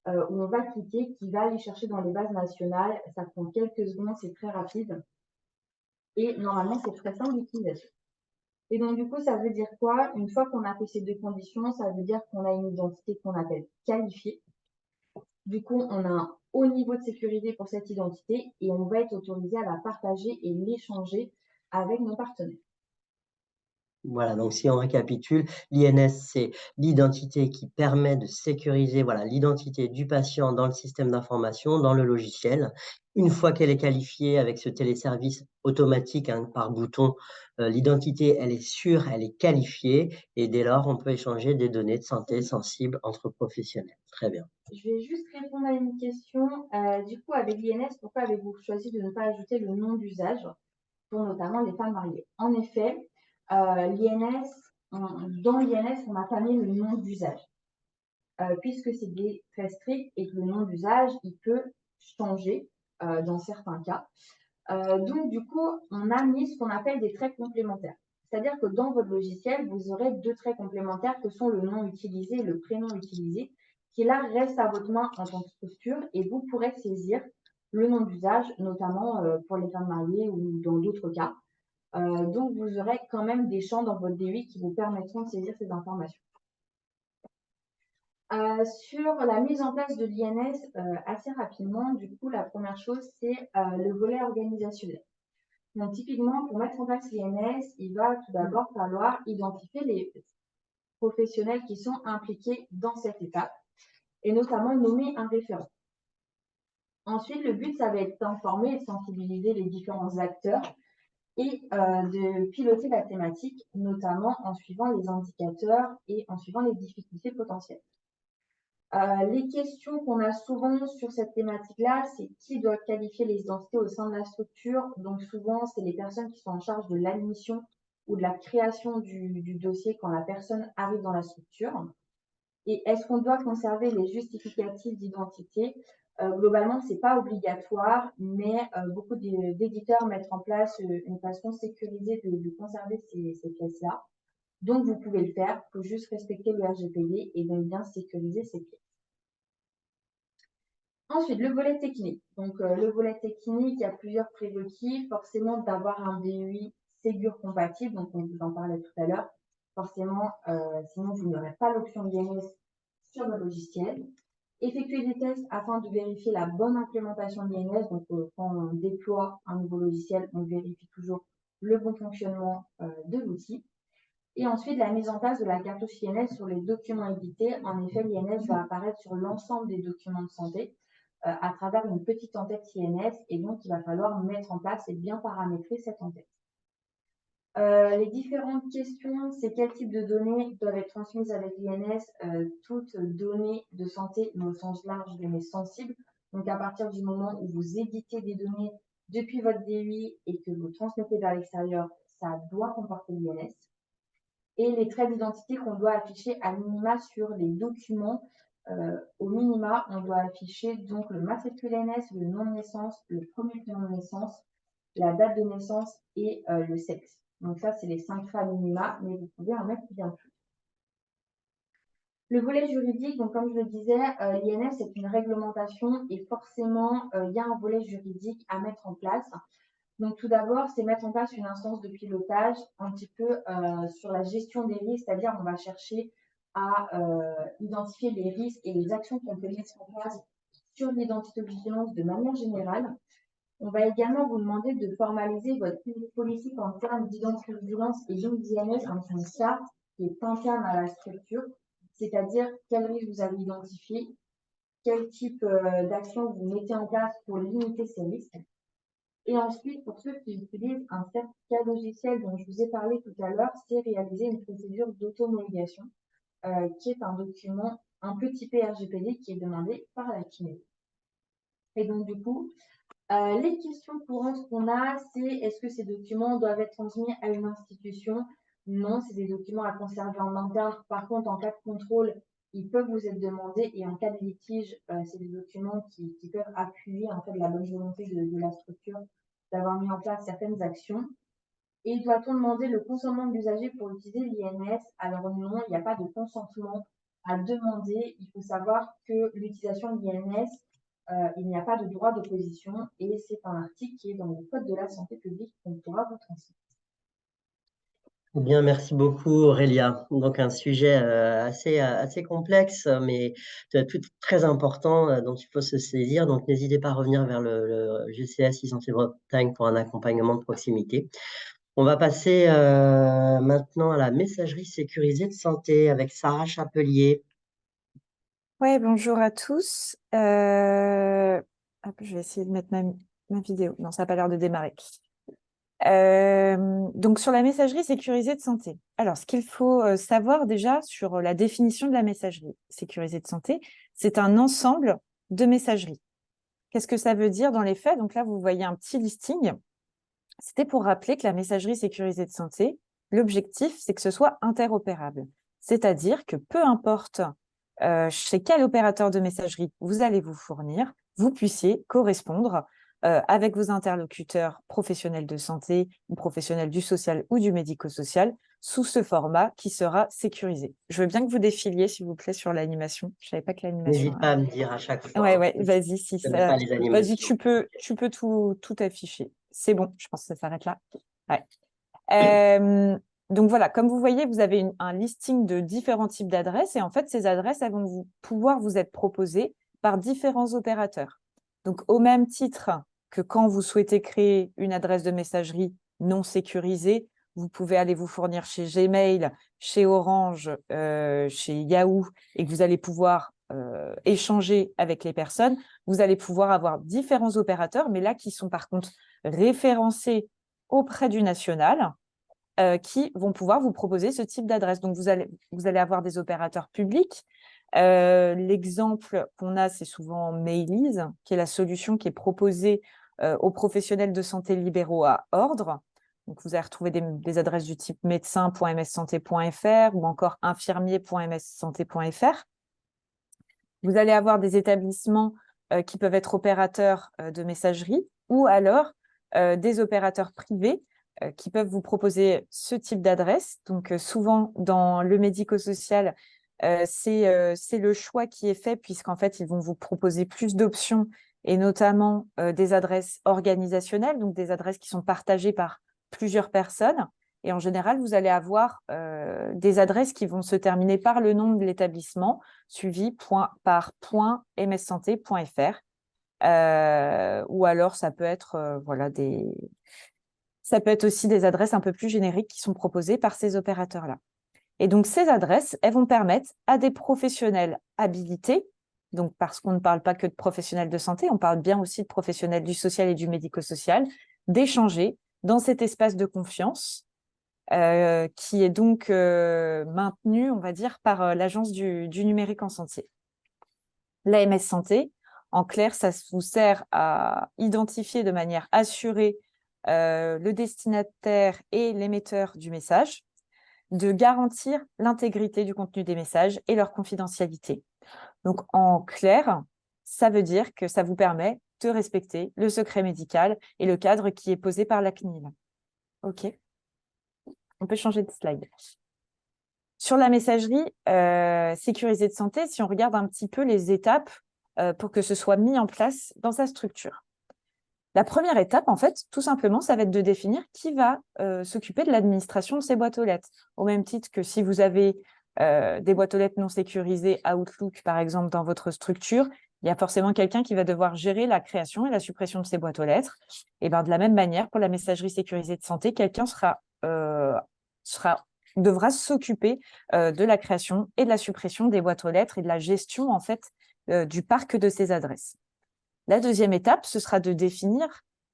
où on va cliquer, qui va aller chercher dans les bases nationales. Ça prend quelques secondes, c'est très rapide. Et normalement, c'est très simple d'utilisation. Et donc, du coup, ça veut dire quoi? Une fois qu'on a fait ces deux conditions, ça veut dire qu'on a une identité qu'on appelle qualifiée. Du coup, on a un haut niveau de sécurité pour cette identité et on va être autorisé à la partager et l'échanger avec nos partenaires. Voilà, donc si on récapitule, l'INS, c'est l'identité qui permet de sécuriser l'identité du patient dans le système d'information, dans le logiciel. Une fois qu'elle est qualifiée avec ce téléservice automatique par bouton, l'identité, elle est sûre, elle est qualifiée et dès lors, on peut échanger des données de santé sensibles entre professionnels. Très bien. Je vais juste répondre à une question. Du coup, avec l'INS, pourquoi avez-vous choisi de ne pas ajouter le nom d'usage pour notamment les femmes mariées? En effet, l'INS, dans l'INS, on n'a pas mis le nom d'usage, puisque c'est très strict et que le nom d'usage, il peut changer dans certains cas. Donc, du coup, on a mis ce qu'on appelle des traits complémentaires. C'est-à-dire que dans votre logiciel, vous aurez deux traits complémentaires que sont le nom utilisé et le prénom utilisé, qui là restent à votre main en tant que structure et vous pourrez saisir le nom d'usage, notamment pour les femmes mariées ou dans d'autres cas. Donc, vous aurez quand même des champs dans votre DUI qui vous permettront de saisir ces informations. Sur la mise en place de l'INS, assez rapidement, du coup, la première chose, c'est le volet organisationnel. Donc, typiquement, pour mettre en place l'INS, il va tout d'abord falloir identifier les professionnels qui sont impliqués dans cette étape et notamment nommer un référent. Ensuite, le but, ça va être d'informer et de sensibiliser les différents acteurs et de piloter la thématique, notamment en suivant les indicateurs et en suivant les difficultés potentielles. Les questions qu'on a souvent sur cette thématique-là, c'est qui doit qualifier les identités au sein de la structure. Donc souvent, c'est les personnes qui sont en charge de l'admission ou de la création du dossier quand la personne arrive dans la structure. Et est-ce qu'on doit conserver les justificatifs d'identité? Globalement, ce n'est pas obligatoire, mais beaucoup d'éditeurs mettent en place une façon sécurisée de conserver ces pièces-là. Donc, vous pouvez le faire, il faut juste respecter le RGPD et donc bien sécuriser ces pièces. Ensuite, le volet technique. Donc, le volet technique, il y a plusieurs prérequis. Forcément, d'avoir un DUI Ségur compatible, donc on vous en parlait tout à l'heure. Forcément, sinon, vous n'aurez pas l'option INS sur le logiciel. Effectuer des tests afin de vérifier la bonne implémentation de l'INS. Donc, quand on déploie un nouveau logiciel, on vérifie toujours le bon fonctionnement de l'outil. Et ensuite, la mise en place de la cartouche INS sur les documents édités. En effet, l'INS va apparaître sur l'ensemble des documents de santé à travers une petite en-tête INS. Et donc, il va falloir mettre en place et bien paramétrer cette en-tête. Les différentes questions, c'est quel type de données doivent être transmises avec l'INS. Toutes données de santé, mais au sens large, données sensibles. Donc, à partir du moment où vous éditez des données depuis votre DUI et que vous transmettez vers l'extérieur, ça doit comporter l'INS. Et les traits d'identité qu'on doit afficher à minima sur les documents. Au minima, on doit afficher donc le matricule NS, le nom de naissance, le premier prénom de naissance, la date de naissance et le sexe. Donc ça, c'est les 5 traits minima, mais vous pouvez en mettre bien plus. Le volet juridique, donc comme je le disais, l'INS est une réglementation et forcément, il y a un volet juridique à mettre en place. Donc, tout d'abord, c'est mettre en place une instance de pilotage un petit peu sur la gestion des risques, c'est-à-dire on va chercher à identifier les risques et les actions qu'on peut mettre en place sur l'identité-vigilance de manière générale. On va également vous demander de formaliser votre politique en termes d'identité-vigilance et donc d'INS dans une charte qui est interne à la structure, c'est-à-dire quel risque vous avez identifié, quel type d'action vous mettez en place pour limiter ces risques. Et ensuite, pour ceux qui utilisent un certificat logiciel dont je vous ai parlé tout à l'heure, c'est réaliser une procédure d'auto-homologation, qui est un document un peu typé RGPD qui est demandé par la CNIL. Et donc, du coup, les questions courantes qu'on a, c'est est-ce que ces documents doivent être transmis à une institution? Non, c'est des documents à conserver en interne. Par contre, en cas de contrôle, ils peuvent vous être demandés et en cas de litige, c'est des documents qui peuvent appuyer en fait la bonne volonté de la structure d'avoir mis en place certaines actions. Et doit-on demander le consentement de l'usager pour utiliser l'INS? Alors non, il n'y a pas de consentement à demander. Il faut savoir que l'utilisation de l'INS, il n'y a pas de droit d'opposition et c'est un article qui est dans le Code de la santé publique qu'on pourra vous transmettre. Bien, merci beaucoup Aurélia. Donc un sujet assez complexe, mais tout très important dont il faut se saisir. Donc n'hésitez pas à revenir vers le GCS e-Santé Bretagne pour un accompagnement de proximité. On va passer maintenant à la messagerie sécurisée de santé avec Sarah Chapelier. Oui, bonjour à tous. Je vais essayer de mettre ma vidéo. Non, ça n'a pas l'air de démarrer. Donc, sur la messagerie sécurisée de santé. Alors, ce qu'il faut savoir déjà sur la définition de la messagerie sécurisée de santé, c'est un ensemble de messageries. Qu'est-ce que ça veut dire dans les faits? Donc là, vous voyez un petit listing. C'était pour rappeler que la messagerie sécurisée de santé, l'objectif, c'est que ce soit interopérable. C'est-à-dire que peu importe chez quel opérateur de messagerie vous allez vous fournir, vous puissiez correspondre avec vos interlocuteurs professionnels de santé ou professionnels du social ou du médico-social sous ce format qui sera sécurisé. Je veux bien que vous défiliez, s'il vous plaît, sur l'animation. Je ne savais pas que l'animation... N'hésite pas à me dire à chaque fois. Ouais, vas-y, si ça... Vas-y, tu peux tout afficher. C'est bon, je pense que ça s'arrête là. Ouais. Donc voilà, comme vous voyez, vous avez un listing de différents types d'adresses et en fait, ces adresses elles vont pouvoir vous être proposées par différents opérateurs. Donc au même titre que quand vous souhaitez créer une adresse de messagerie non sécurisée, vous pouvez aller vous fournir chez Gmail, chez Orange, chez Yahoo et que vous allez pouvoir échanger avec les personnes. Vous allez pouvoir avoir différents opérateurs, mais là qui sont par contre référencés auprès du national, qui vont pouvoir vous proposer ce type d'adresse. Donc, vous allez avoir des opérateurs publics. L'exemple qu'on a, c'est souvent Mailiz, qui est la solution qui est proposée aux professionnels de santé libéraux à ordre. Donc, vous allez retrouver des adresses du type médecin.mssanté.fr ou encore infirmier.mssanté.fr. Vous allez avoir des établissements qui peuvent être opérateurs de messagerie ou alors des opérateurs privés qui peuvent vous proposer ce type d'adresse. Donc, souvent, dans le médico-social, c'est le choix qui est fait puisqu'en fait, ils vont vous proposer plus d'options et notamment des adresses organisationnelles, donc des adresses qui sont partagées par plusieurs personnes. Et en général, vous allez avoir des adresses qui vont se terminer par le nom de l'établissement, suivi par .mssanté.fr. Ou alors, ça peut être ça peut être aussi des adresses un peu plus génériques qui sont proposées par ces opérateurs-là. Et donc, ces adresses, elles vont permettre à des professionnels habilités, donc parce qu'on ne parle pas que de professionnels de santé, on parle bien aussi de professionnels du social et du médico-social, d'échanger dans cet espace de confiance qui est donc maintenu, on va dire, par l'Agence du numérique en santé. L'AMS Santé, en clair, ça vous sert à identifier de manière assurée le destinataire et l'émetteur du message, de garantir l'intégrité du contenu des messages et leur confidentialité. Donc, en clair, ça veut dire que ça vous permet de respecter le secret médical et le cadre qui est posé par la CNIL. OK. On peut changer de slide. Sur la messagerie sécurisée de santé, si on regarde un petit peu les étapes pour que ce soit mis en place dans sa structure. La première étape, en fait, tout simplement, ça va être de définir qui va s'occuper de l'administration de ces boîtes aux lettres. Au même titre que si vous avez des boîtes aux lettres non sécurisées Outlook, par exemple, dans votre structure, il y a forcément quelqu'un qui va devoir gérer la création et la suppression de ces boîtes aux lettres. Et ben, de la même manière, pour la messagerie sécurisée de santé, quelqu'un devra s'occuper de la création et de la suppression des boîtes aux lettres et de la gestion, en fait, du parc de ces adresses. La deuxième étape, ce sera de définir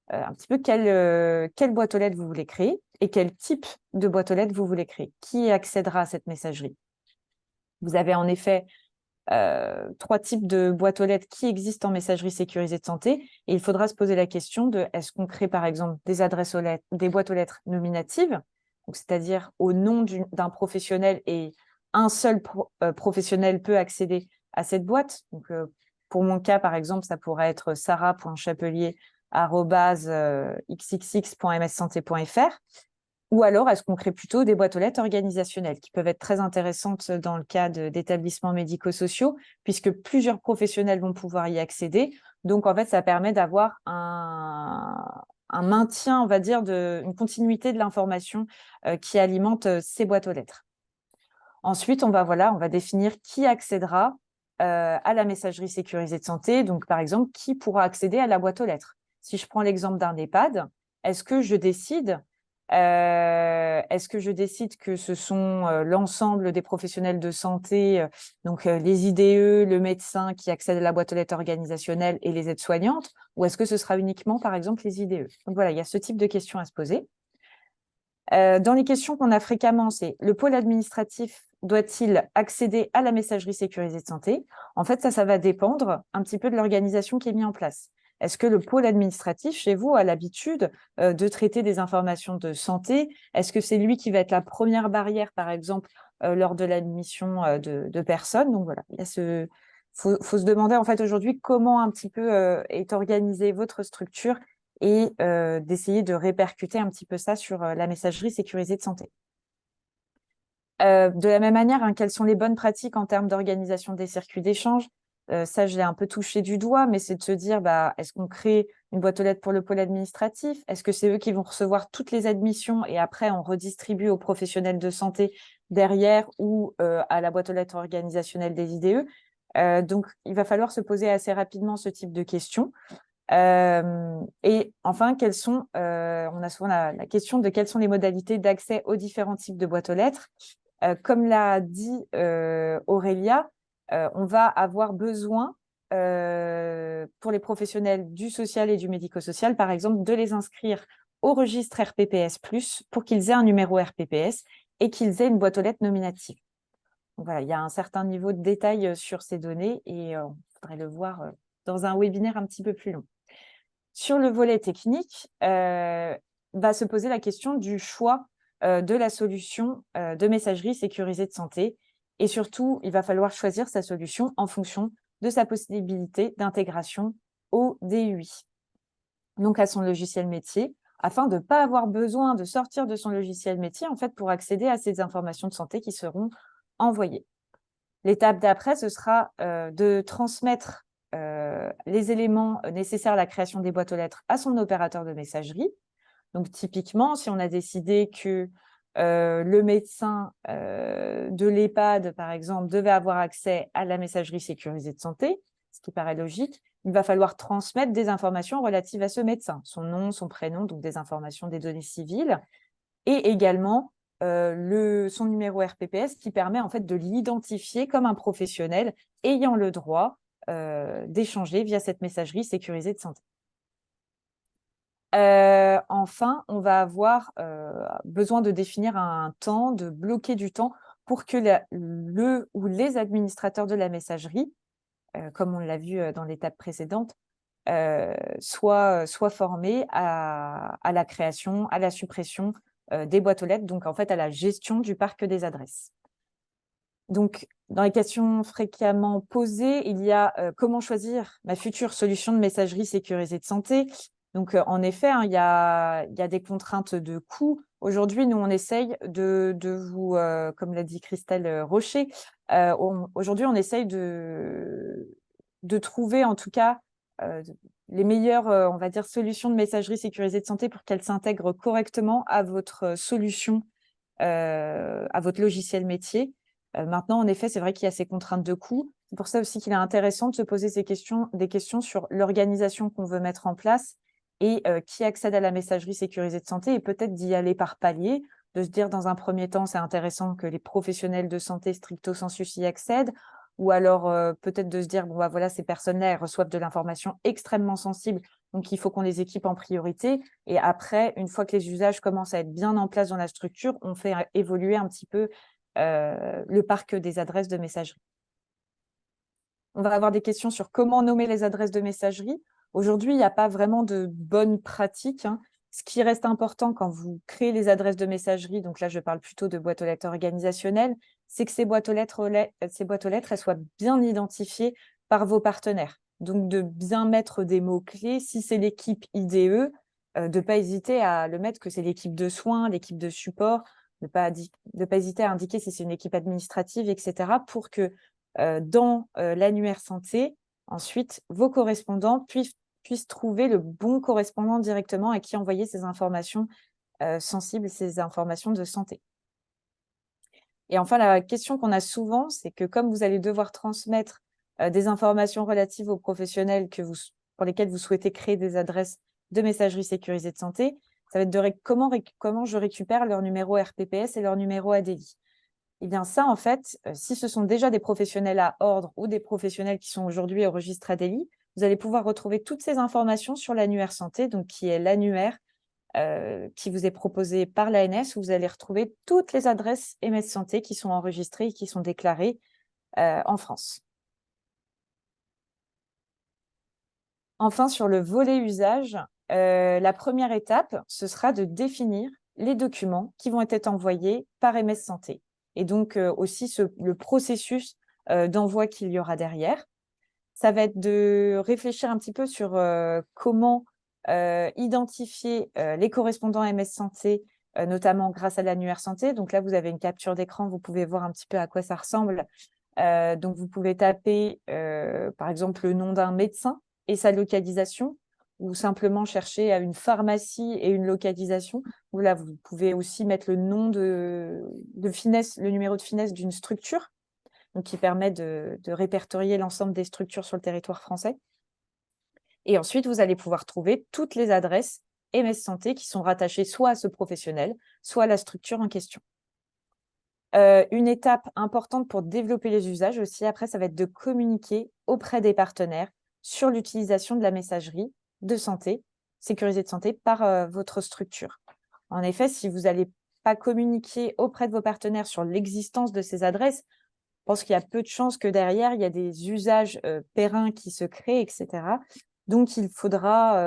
un petit peu quelle boîte aux lettres vous voulez créer et quel type de boîte aux lettres vous voulez créer. Qui accédera à cette messagerie? Vous avez en effet 3 types de boîtes aux lettres qui existent en messagerie sécurisée de santé et il faudra se poser la question de est-ce qu'on crée par exemple des adresses aux lettres, des boîtes aux lettres nominatives, c'est-à-dire au nom d'un professionnel et un seul professionnel peut accéder à cette boîte. Donc, pour mon cas, par exemple, ça pourrait être sarah.chapelier@xxx.mssanté.fr. Ou alors, est-ce qu'on crée plutôt des boîtes aux lettres organisationnelles qui peuvent être très intéressantes dans le cas d'établissements médico-sociaux, puisque plusieurs professionnels vont pouvoir y accéder. Donc, en fait, ça permet d'avoir un maintien, on va dire, une continuité de l'information qui alimente ces boîtes aux lettres. Ensuite, on va définir qui accédera à la messagerie sécurisée de santé. Donc, par exemple, qui pourra accéder à la boîte aux lettres? Si je prends l'exemple d'un EHPAD, est-ce que je décide que ce sont l'ensemble des professionnels de santé, donc les IDE, le médecin qui accède à la boîte aux lettres organisationnelle et les aides-soignantes, ou est-ce que ce sera uniquement, par exemple, les IDE? Donc voilà, il y a ce type de questions à se poser. Dans les questions qu'on a fréquemment, c'est le pôle administratif doit-il accéder à la messagerie sécurisée de santé? En fait, ça va dépendre un petit peu de l'organisation qui est mise en place. Est-ce que le pôle administratif, chez vous, a l'habitude de traiter des informations de santé? Est-ce que c'est lui qui va être la première barrière, par exemple, lors de l'admission de personnes? Donc voilà, il y a faut se demander en fait aujourd'hui comment un petit peu est organisée votre structure et d'essayer de répercuter un petit peu ça sur la messagerie sécurisée de santé. De la même manière, quelles sont les bonnes pratiques en termes d'organisation des circuits d'échange? Ça, je l'ai un peu touché du doigt, mais c'est de se dire, est-ce qu'on crée une boîte aux lettres pour le pôle administratif? Est-ce que c'est eux qui vont recevoir toutes les admissions et après, on redistribue aux professionnels de santé derrière ou à la boîte aux lettres organisationnelle des IDE? Donc, il va falloir se poser assez rapidement ce type de questions. Et enfin, on a souvent la question de quelles sont les modalités d'accès aux différents types de boîtes aux lettres. Comme l'a dit Aurélia, on va avoir besoin, pour les professionnels du social et du médico-social, par exemple, de les inscrire au registre RPPS+, pour qu'ils aient un numéro RPPS et qu'ils aient une boîte aux lettres nominative. Donc voilà, il y a un certain niveau de détail sur ces données et on faudrait le voir dans un webinaire un petit peu plus long. Sur le volet technique, va se poser la question du choix de la solution de messagerie sécurisée de santé. Et surtout, il va falloir choisir sa solution en fonction de sa possibilité d'intégration au DUI, donc à son logiciel métier, afin de ne pas avoir besoin de sortir de son logiciel métier en fait, pour accéder à ces informations de santé qui seront envoyées. L'étape d'après, ce sera de transmettre les éléments nécessaires à la création des boîtes aux lettres à son opérateur de messagerie. Donc, typiquement, si on a décidé que le médecin de l'EHPAD, par exemple, devait avoir accès à la messagerie sécurisée de santé, ce qui paraît logique, il va falloir transmettre des informations relatives à ce médecin, son nom, son prénom, donc des informations des données civiles, et également son numéro RPPS qui permet en fait de l'identifier comme un professionnel ayant le droit d'échanger via cette messagerie sécurisée de santé. Enfin, on va avoir besoin de définir un temps, de bloquer du temps pour que le ou les administrateurs de la messagerie, comme on l'a vu dans l'étape précédente, soient formés à la création, à la suppression des boîtes aux lettres, donc en fait à la gestion du parc des adresses. Donc, dans les questions fréquemment posées, il y a comment choisir ma future solution de messagerie sécurisée de santé. Donc, en effet, hein, il y a des contraintes de coût. Aujourd'hui, nous, on essaye de vous, comme l'a dit Christelle Rocher, aujourd'hui, on essaye de trouver en tout cas les meilleures, on va dire, solutions de messagerie sécurisée de santé pour qu'elles s'intègrent correctement à votre solution, à votre logiciel métier. Maintenant, en effet, c'est vrai qu'il y a ces contraintes de coût. C'est pour ça aussi qu'il est intéressant de se poser des questions sur l'organisation qu'on veut mettre en place et qui accède à la messagerie sécurisée de santé et peut-être d'y aller par palier, de se dire dans un premier temps, c'est intéressant que les professionnels de santé stricto sensu y accèdent, ou alors peut-être de se dire, bon, bah, voilà, ces personnes-là, elles reçoivent de l'information extrêmement sensible, donc il faut qu'on les équipe en priorité. Et après, une fois que les usages commencent à être bien en place dans la structure, on fait évoluer un petit peu le parc des adresses de messagerie. On va avoir des questions sur comment nommer les adresses de messagerie. Aujourd'hui, il n'y a pas vraiment de bonne pratique, hein. Ce qui reste important quand vous créez les adresses de messagerie, donc là, je parle plutôt de boîtes aux lettres organisationnelles, c'est que ces boîtes aux lettres, elles soient bien identifiées par vos partenaires. Donc, de bien mettre des mots-clés. Si c'est l'équipe IDE, de ne pas hésiter à le mettre que c'est l'équipe de soins, l'équipe de support, de ne pas hésiter à indiquer si c'est une équipe administrative, etc., pour que dans l'annuaire santé, ensuite, vos correspondants puissent trouver le bon correspondant directement à qui envoyer ces informations sensibles, ces informations de santé. Et enfin, la question qu'on a souvent, c'est que comme vous allez devoir transmettre des informations relatives aux professionnels pour lesquels vous souhaitez créer des adresses de messagerie sécurisée de santé, ça va être de comment je récupère leur numéro RPPS et leur numéro ADI. Eh bien ça, en fait, si ce sont déjà des professionnels à ordre ou des professionnels qui sont aujourd'hui au registre ADELI, vous allez pouvoir retrouver toutes ces informations sur l'annuaire santé, donc qui est l'annuaire qui vous est proposé par l'ANS, où vous allez retrouver toutes les adresses MS Santé qui sont enregistrées et qui sont déclarées en France. Enfin, sur le volet usage, la première étape, ce sera de définir les documents qui vont être envoyés par MS Santé. Et donc aussi le processus d'envoi qu'il y aura derrière. Ça va être de réfléchir un petit peu sur comment identifier les correspondants MS Santé, notamment grâce à l'annuaire santé. Donc là, vous avez une capture d'écran, vous pouvez voir un petit peu à quoi ça ressemble. Donc vous pouvez taper, par exemple, le nom d'un médecin et sa localisation, ou simplement chercher à une pharmacie et une localisation. Là, vous pouvez aussi mettre le nom de finesse, le numéro de finesse d'une structure, donc qui permet de répertorier l'ensemble des structures sur le territoire français. Et ensuite, vous allez pouvoir trouver toutes les adresses MS Santé qui sont rattachées soit à ce professionnel, soit à la structure en question. Une étape importante pour développer les usages aussi, après, ça va être de communiquer auprès des partenaires sur l'utilisation de la messagerie de santé, sécurisée de santé, par votre structure. En effet, si vous n'allez pas communiquer auprès de vos partenaires sur l'existence de ces adresses, je pense qu'il y a peu de chances que derrière, il y a des usages pérennes qui se créent, etc. Donc, il faudra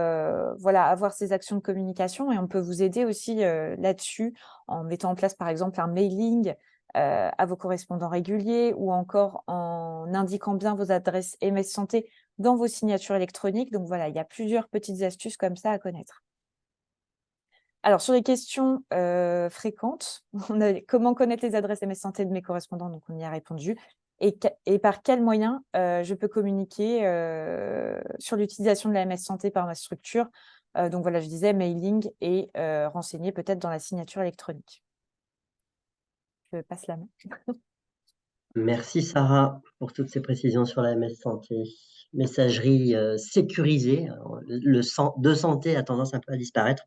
avoir ces actions de communication et on peut vous aider aussi là-dessus en mettant en place, par exemple, un mailing à vos correspondants réguliers ou encore en indiquant bien vos adresses MS Santé dans vos signatures électroniques. Donc voilà, il y a plusieurs petites astuces comme ça à connaître. Alors, sur les questions fréquentes, comment connaître les adresses MS Santé de mes correspondants? Donc, on y a répondu. Et par quel moyen je peux communiquer sur l'utilisation de la MS Santé par ma structure? Donc, voilà, je disais mailing et renseigner peut-être dans la signature électronique. Je passe la main. Merci Sarah pour toutes ces précisions sur la MS Santé. Messagerie sécurisée, de santé a tendance un peu à disparaître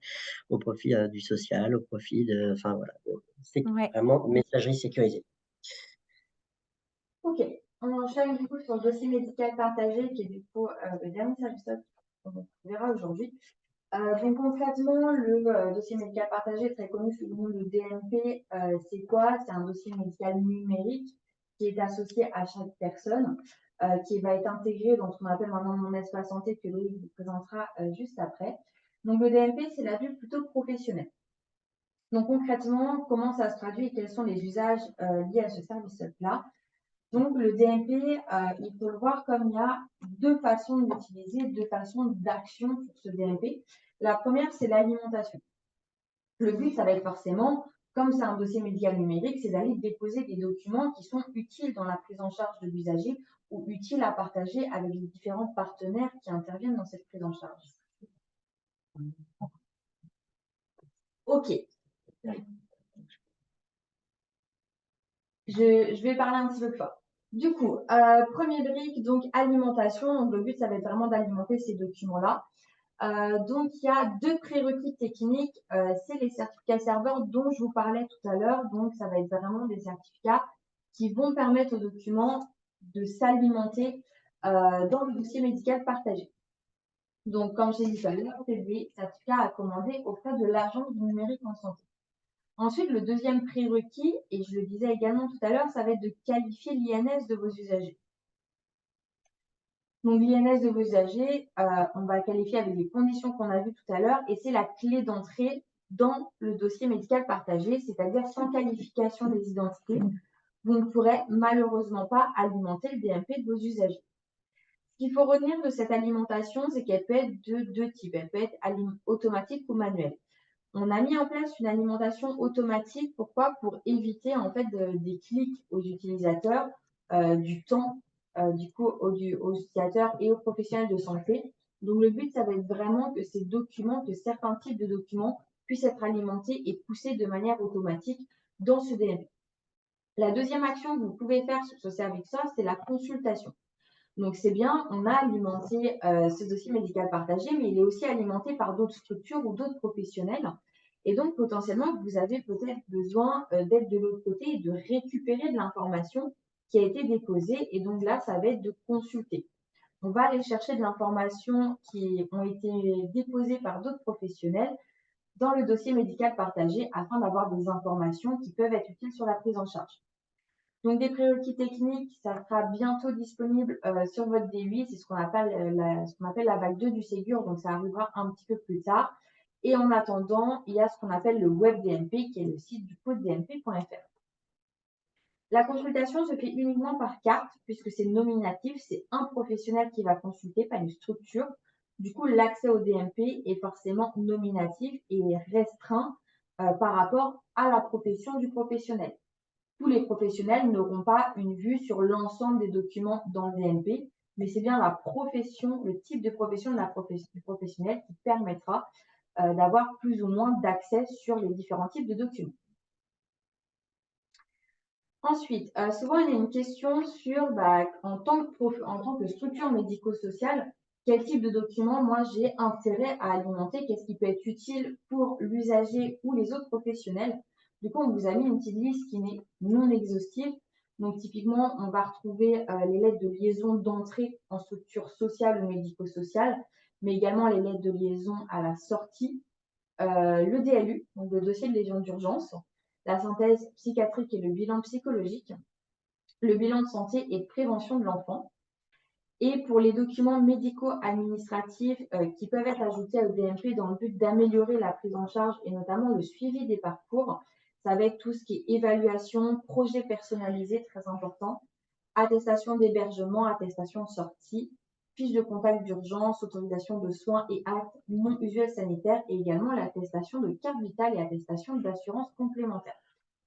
au profit du social, au profit de... Enfin voilà, c'est vraiment messagerie sécurisée. Ok, on enchaîne du coup sur le dossier médical partagé qui est du coup le dernier service qu'on verra aujourd'hui. Donc concrètement, le dossier médical partagé, très connu sous le nom de DMP, c'est quoi? C'est un dossier médical numérique qui est associé à chaque personne, qui va être intégré dans ce qu'on appelle maintenant mon espace santé que Loïc vous présentera juste après. Donc le DMP, c'est la vue plutôt professionnelle. Donc concrètement, comment ça se traduit et quels sont les usages liés à ce service-là? Donc le DMP, il faut le voir comme il y a deux façons de l'utiliser, deux façons d'action sur ce DMP. La première, c'est l'alimentation. Le but, ça va être forcément, comme c'est un dossier médical numérique, c'est d'aller déposer des documents qui sont utiles dans la prise en charge de l'usager ou utiles à partager avec les différents partenaires qui interviennent dans cette prise en charge. Ok. Je vais parler un petit peu plus fort. Du coup, premier brique, donc alimentation. Donc, le but, ça va être vraiment d'alimenter ces documents-là. Donc, il y a deux prérequis techniques. C'est les certificats serveurs dont je vous parlais tout à l'heure. Donc, ça va être vraiment des certificats qui vont permettre aux documents de s'alimenter dans le dossier médical partagé. Donc, comme j'ai dit tout à l'heure, c'est des certificats à commander auprès de l'Agence du numérique en santé. Ensuite, le deuxième prérequis, et je le disais également tout à l'heure, ça va être de qualifier l'INS de vos usagers. Donc, l'INS de vos usagers, on va qualifier avec les conditions qu'on a vues tout à l'heure, et c'est la clé d'entrée dans le dossier médical partagé, c'est-à-dire sans qualification des identités, vous ne pourrez malheureusement pas alimenter le DMP de vos usagers. Ce qu'il faut retenir de cette alimentation, c'est qu'elle peut être de deux types. Elle peut être automatique ou manuelle. On a mis en place une alimentation automatique. Pourquoi? Pour éviter en fait des clics aux utilisateurs, du temps du coup aux utilisateurs et aux professionnels de santé. Donc le but, ça va être vraiment que ces documents, que certains types de documents puissent être alimentés et poussés de manière automatique dans ce DMP. La deuxième action que vous pouvez faire sur ce service-là, c'est la consultation. Donc, c'est bien, on a alimenté ce dossier médical partagé, mais il est aussi alimenté par d'autres structures ou d'autres professionnels. Et donc, potentiellement, vous avez peut-être besoin d'être de l'autre côté et de récupérer de l'information qui a été déposée. Et donc là, ça va être de consulter. On va aller chercher de l'information qui ont été déposées par d'autres professionnels dans le dossier médical partagé afin d'avoir des informations qui peuvent être utiles sur la prise en charge. Donc, des prérequis techniques, ça sera bientôt disponible sur votre D8. C'est ce qu'on appelle la vague 2 du Ségur. Donc, ça arrivera un petit peu plus tard. Et en attendant, il y a ce qu'on appelle le web DMP, qui est le site du code dmp.fr. La consultation se fait uniquement par carte, puisque c'est nominatif. C'est un professionnel qui va consulter, pas une structure. Du coup, l'accès au DMP est forcément nominatif et restreint par rapport à la profession du professionnel. Tous les professionnels n'auront pas une vue sur l'ensemble des documents dans le DMP, mais c'est bien la profession, le type de profession de du professionnel qui permettra d'avoir plus ou moins d'accès sur les différents types de documents. Ensuite, souvent il y a une question sur, en tant que structure médico-sociale, quel type de document moi j'ai intérêt à alimenter, qu'est-ce qui peut être utile pour l'usager ou les autres professionnels. Du coup, on vous a mis une petite liste qui n'est non exhaustive. Donc, typiquement, on va retrouver les lettres de liaison d'entrée en structure sociale ou médico-sociale, mais également les lettres de liaison à la sortie, le DLU, donc le dossier de lésion d'urgence, la synthèse psychiatrique et le bilan psychologique, le bilan de santé et de prévention de l'enfant. Et pour les documents médico-administratifs qui peuvent être ajoutés au DMP dans le but d'améliorer la prise en charge et notamment le suivi des parcours, Ça va être tout ce qui est évaluation, projet personnalisé, très important, attestation d'hébergement, attestation de sortie, fiche de contact d'urgence, autorisation de soins et actes non usuels sanitaires, et également l'attestation de carte vitale et attestation d'assurance complémentaire.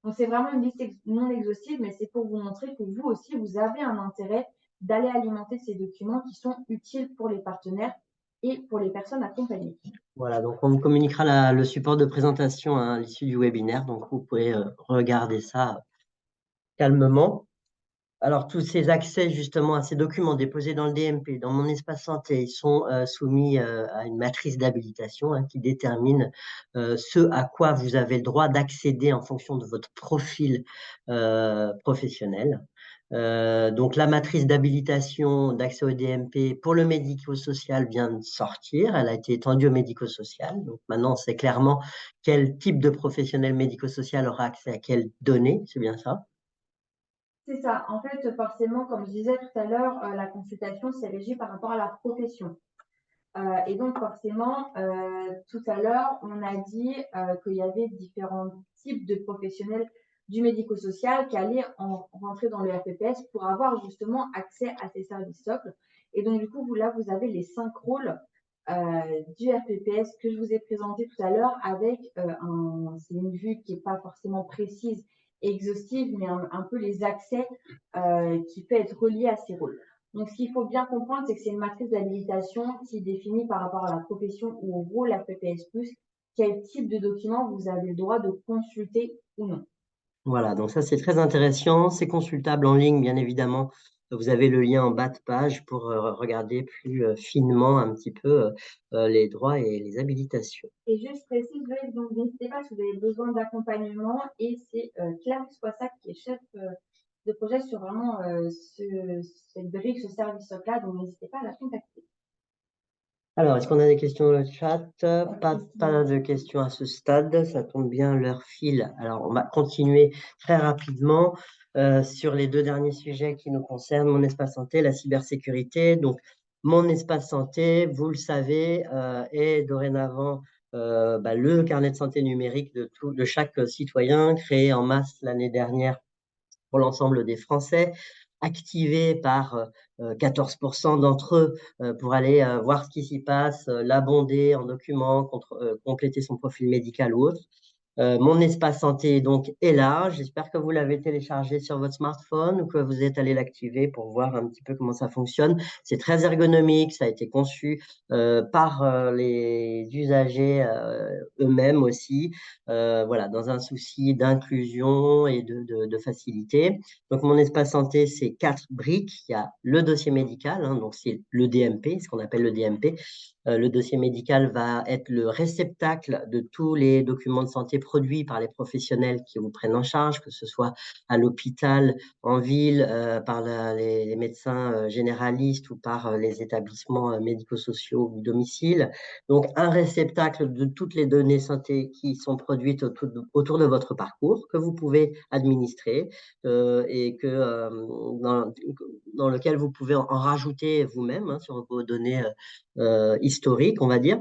Donc, c'est vraiment une liste non exhaustive, mais c'est pour vous montrer que vous aussi, vous avez un intérêt d'aller alimenter ces documents qui sont utiles pour les partenaires et pour les personnes accompagnées. Voilà, donc on vous communiquera le support de présentation à l'issue du webinaire, donc vous pouvez regarder ça calmement. Alors, tous ces accès justement à ces documents déposés dans le DMP, dans mon espace santé, ils sont soumis à une matrice d'habilitation qui détermine ce à quoi vous avez le droit d'accéder en fonction de votre profil professionnel. Donc, la matrice d'habilitation d'accès au DMP pour le médico-social vient de sortir. Elle a été étendue au médico-social. Donc, maintenant, on sait clairement quel type de professionnel médico-social aura accès à quelles données. C'est bien ça? C'est ça. En fait, forcément, comme je disais tout à l'heure, la consultation, c'est régi par rapport à la profession. Et donc, forcément, tout à l'heure, on a dit qu'il y avait différents types de professionnels du médico-social qui allaient rentrer dans le RPPS pour avoir justement accès à ces services socles. Et donc, du coup, là, vous avez les 5 rôles du RPPS que je vous ai présenté tout à l'heure avec c'est une vue qui n'est pas forcément précise et exhaustive, mais un peu les accès qui peuvent être reliés à ces rôles. Donc, ce qu'il faut bien comprendre, c'est que c'est une matrice d'habilitation qui définit par rapport à la profession ou au rôle RPPS+, quel type de document vous avez le droit de consulter ou non. Voilà, donc ça c'est très intéressant, c'est consultable en ligne bien évidemment. Vous avez le lien en bas de page pour regarder plus finement un petit peu les droits et les habilitations. Et juste précise, donc n'hésitez pas si vous avez besoin d'accompagnement, et c'est Clarisse Poissac qui est chef de projet sur vraiment cette brique, ce service-là, donc n'hésitez pas à la contacter. Alors, est-ce qu'on a des questions dans le chat? Pas de questions à ce stade, ça tombe bien, l'heure file. Alors, on va continuer très rapidement sur les 2 derniers sujets qui nous concernent, mon espace santé, la cybersécurité. Donc, mon espace santé, vous le savez, est dorénavant le carnet de santé numérique de chaque citoyen, créé en masse l'année dernière pour l'ensemble des Français, activé par 14% d'entre eux pour aller voir ce qui s'y passe, l'abonder en documents, compléter son profil médical ou autre. Mon espace santé donc est là. J'espère que vous l'avez téléchargé sur votre smartphone ou que vous êtes allé l'activer pour voir un petit peu comment ça fonctionne. C'est très ergonomique, ça a été conçu par les usagers eux-mêmes aussi, voilà, dans un souci d'inclusion et de facilité. Donc, mon espace santé, c'est 4 briques. Il y a le dossier médical, donc c'est le DMP, ce qu'on appelle le DMP. Le dossier médical va être le réceptacle de tous les documents de santé produits par les professionnels qui vous prennent en charge, que ce soit à l'hôpital, en ville, par les médecins généralistes ou par les établissements médico-sociaux du domicile. Donc, un réceptacle de toutes les données santé qui sont produites autour de votre parcours, que vous pouvez administrer et dans lequel vous pouvez en rajouter vous-même sur vos données historique, on va dire.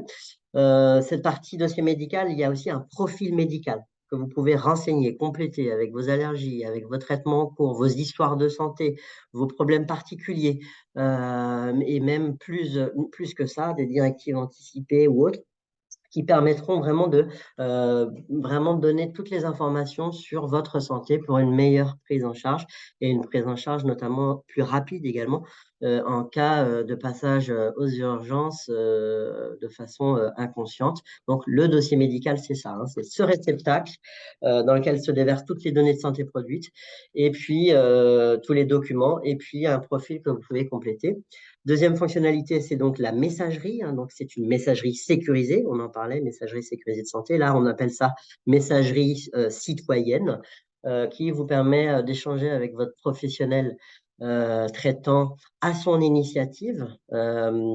Cette partie dossier médical, il y a aussi un profil médical que vous pouvez renseigner, compléter avec vos allergies, avec vos traitements en cours, vos histoires de santé, vos problèmes particuliers, et même plus que ça, des directives anticipées ou autres, qui permettront vraiment de donner toutes les informations sur votre santé pour une meilleure prise en charge et une prise en charge notamment plus rapide également en cas de passage aux urgences de façon inconsciente. Donc, le dossier médical, c'est ça, c'est ce réceptacle dans lequel se déversent toutes les données de santé produites et puis tous les documents et puis un profil que vous pouvez compléter. Deuxième fonctionnalité, c'est donc la messagerie. Donc, c'est une messagerie sécurisée. On en parlait, messagerie sécurisée de santé. Là, on appelle ça messagerie citoyenne qui vous permet d'échanger avec votre professionnel traitant à son initiative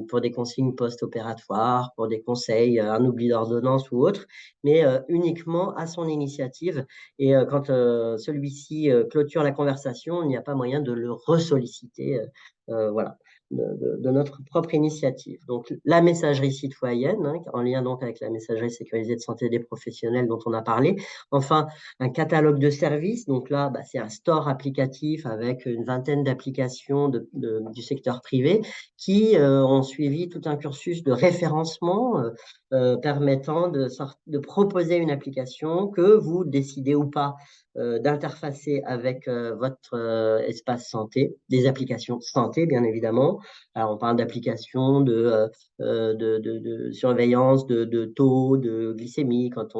pour des consignes post-opératoires, pour des conseils, un oubli d'ordonnance ou autre, mais uniquement à son initiative. Et quand celui-ci clôture la conversation, il n'y a pas moyen de le ressolliciter. Voilà. de notre propre initiative. Donc, la messagerie citoyenne, hein, en lien donc avec la messagerie sécurisée de santé des professionnels dont on a parlé. Enfin, un catalogue de services. Donc là, c'est un store applicatif avec une vingtaine d'applications du secteur privé qui ont suivi tout un cursus de référencement permettant de proposer une application que vous décidez ou pas d'interfacer avec votre espace santé, des applications santé, bien évidemment. Alors, on parle d'applications de surveillance de taux de glycémie quand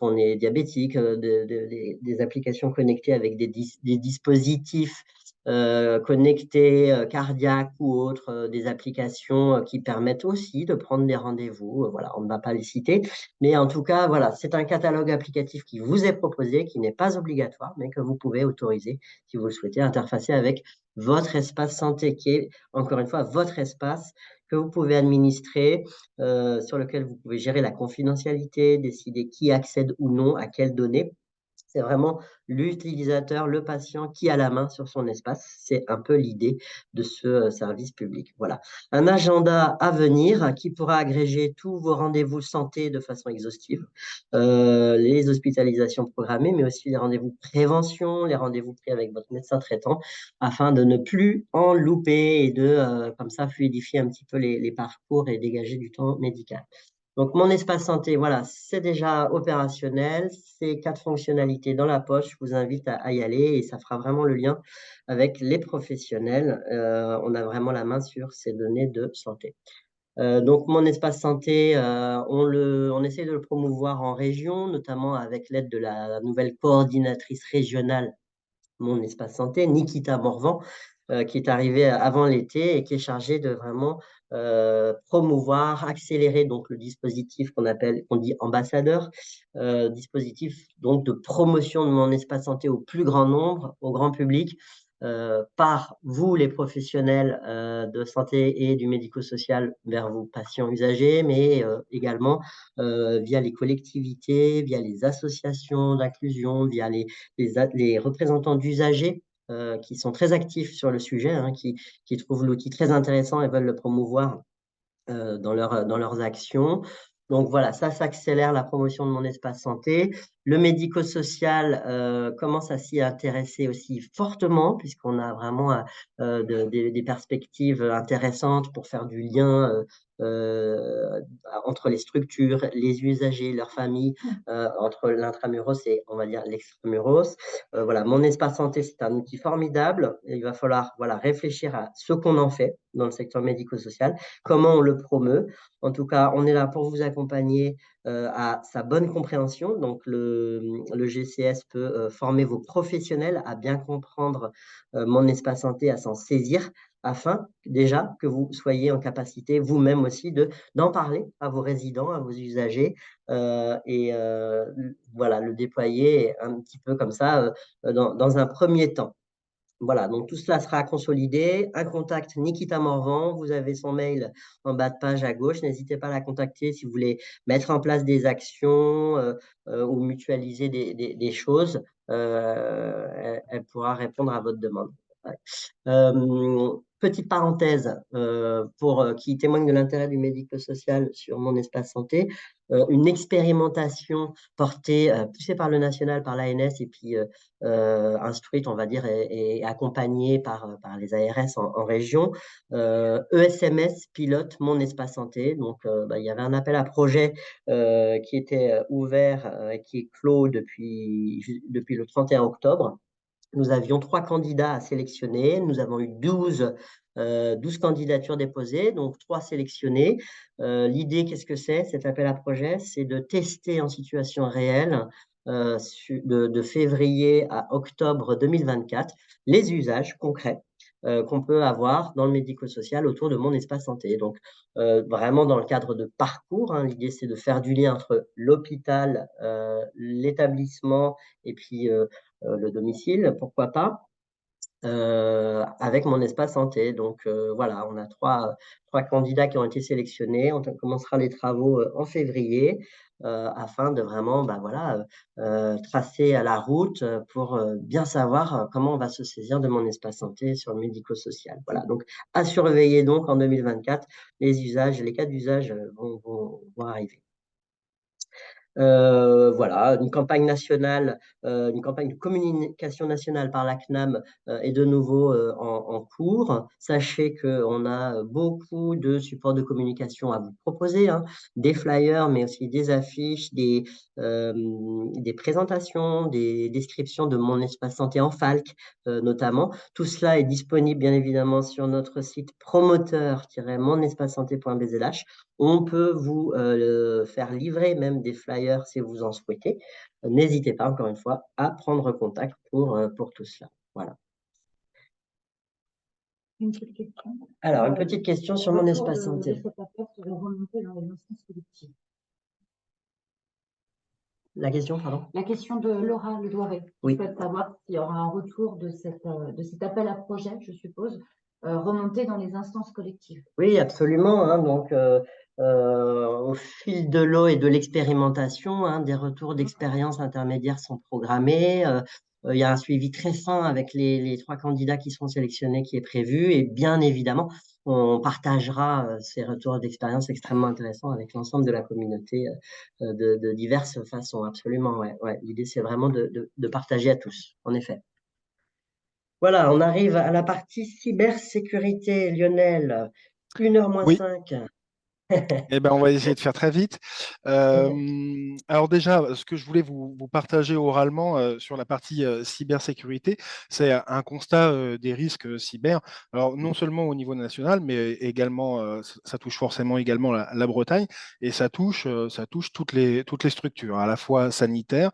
on est diabétique, des applications connectées avec des dispositifs connectés, cardiaques ou autres, des applications qui permettent aussi de prendre des rendez-vous. Voilà, on ne va pas les citer, mais en tout cas, voilà, c'est un catalogue applicatif qui vous est proposé, qui n'est pas obligatoire, mais que vous pouvez autoriser si vous le souhaitez, interfacer avec votre espace santé, qui est, encore une fois, votre espace que vous pouvez administrer, sur lequel vous pouvez gérer la confidentialité, décider qui accède ou non à quelles données. C'est vraiment l'utilisateur, le patient qui a la main sur son espace. C'est un peu l'idée de ce service public. Voilà. Un agenda à venir qui pourra agréger tous vos rendez-vous santé de façon exhaustive, les hospitalisations programmées, mais aussi les rendez-vous prévention, les rendez-vous pris avec votre médecin traitant, afin de ne plus en louper et de, comme ça, fluidifier un petit peu les parcours et dégager du temps médical. Donc, mon espace santé, voilà, c'est déjà opérationnel. C'est 4 fonctionnalités dans la poche. Je vous invite à y aller et ça fera vraiment le lien avec les professionnels. On a vraiment la main sur ces données de santé. Donc, mon espace santé, on essaie de le promouvoir en région, notamment avec l'aide de la nouvelle coordinatrice régionale Mon Espace Santé, Nikita Morvan, qui est arrivée avant l'été et qui est chargée de vraiment promouvoir, accélérer donc le dispositif qu'on dit ambassadeur, dispositif donc de promotion de Mon Espace Santé au plus grand nombre, au grand public, par vous les professionnels de santé et du médico-social vers vos patients usagers, mais également via les collectivités, via les associations d'inclusion, via les représentants d'usagers qui sont très actifs sur le sujet, hein, qui trouvent l'outil très intéressant et veulent le promouvoir dans leurs actions. Donc voilà, ça accélère la promotion de Mon Espace Santé. Le médico-social commence à s'y intéresser aussi fortement, puisqu'on a vraiment des perspectives intéressantes pour faire du lien entre les structures, les usagers, leurs familles, entre l'intramuros et, on va dire, l'extramuros. Voilà, Mon Espace Santé, c'est un outil formidable. Il va falloir réfléchir à ce qu'on en fait dans le secteur médico-social, comment on le promeut. En tout cas, on est là pour vous accompagner à sa bonne compréhension. Donc, le GCS peut former vos professionnels à bien comprendre Mon Espace Santé, à s'en saisir, afin déjà que vous soyez en capacité vous-même aussi d'en parler à vos résidents, à vos usagers, et voilà, le déployer un petit peu comme ça dans un premier temps. Voilà, donc tout cela sera consolidé. Un contact Nikita Morvan, vous avez son mail en bas de page à gauche. N'hésitez pas à la contacter si vous voulez mettre en place des actions ou mutualiser des choses. Elle pourra répondre à votre demande. Ouais. Petite parenthèse qui témoigne de l'intérêt du médico-social sur Mon Espace Santé, une expérimentation poussée par le national, par l'ANS et puis instruite, on va dire, et accompagnée par les ARS en région. ESMS pilote Mon Espace Santé. Donc, il y avait un appel à projet qui était ouvert, qui est clos depuis le 31 octobre. Nous avions 3 candidats à sélectionner. Nous avons eu 12 candidatures déposées, donc 3 sélectionnés. L'idée, qu'est-ce que c'est, cet appel à projet? C'est de tester en situation réelle de février à octobre 2024 les usages concrets qu'on peut avoir dans le médico-social autour de Mon Espace Santé. Donc, vraiment dans le cadre de parcours, hein, l'idée, c'est de faire du lien entre l'hôpital, l'établissement et puis le domicile, pourquoi pas. avec mon espace santé. Donc voilà, on a trois candidats qui ont été sélectionnés. On commencera les travaux en février afin de vraiment tracer à la route pour bien savoir comment on va se saisir de mon espace santé sur le médico-social. Voilà, donc à surveiller donc en 2024, les cas d'usage vont arriver. Voilà, une campagne nationale, une campagne de communication nationale par la CNAM est de nouveau en cours. Sachez qu'on a beaucoup de supports de communication à vous proposer, hein, des flyers, mais aussi des affiches, des présentations, des descriptions de mon espace santé en Falc, notamment. Tout cela est disponible bien évidemment sur notre site promoteur-monespacesanté.bzh. On peut vous faire livrer même des flyers si vous en souhaitez. N'hésitez pas, encore une fois, à prendre contact pour tout cela. Voilà. Une petite question. Alors, une petite question sur mon espace santé. Cette affaire serait remontée dans les instances collectives. La question, pardon? La question de Laura Le Douaret. Oui. Je souhaite savoir s'il y aura un retour de cet appel à projet, je suppose, remonté dans les instances collectives. Oui, absolument, hein. Donc, au fil de l'eau et de l'expérimentation, hein, des retours d'expérience intermédiaires sont programmés. Il y a un suivi très fin avec les 3 candidats qui seront sélectionnés qui est prévu. Et bien évidemment, on partagera ces retours d'expérience extrêmement intéressants avec l'ensemble de la communauté de diverses façons. Absolument, ouais, ouais. L'idée, c'est vraiment de partager à tous, en effet. Voilà, on arrive à la partie cybersécurité, Lionel. 1h moins Oui. 5. Eh ben, on va essayer de faire très vite. Alors déjà, ce que je voulais vous partager oralement sur la partie cybersécurité, c'est un constat des risques cyber. Alors non seulement au niveau national, mais également, ça touche forcément également la Bretagne, et ça touche toutes les structures, à la fois sanitaires,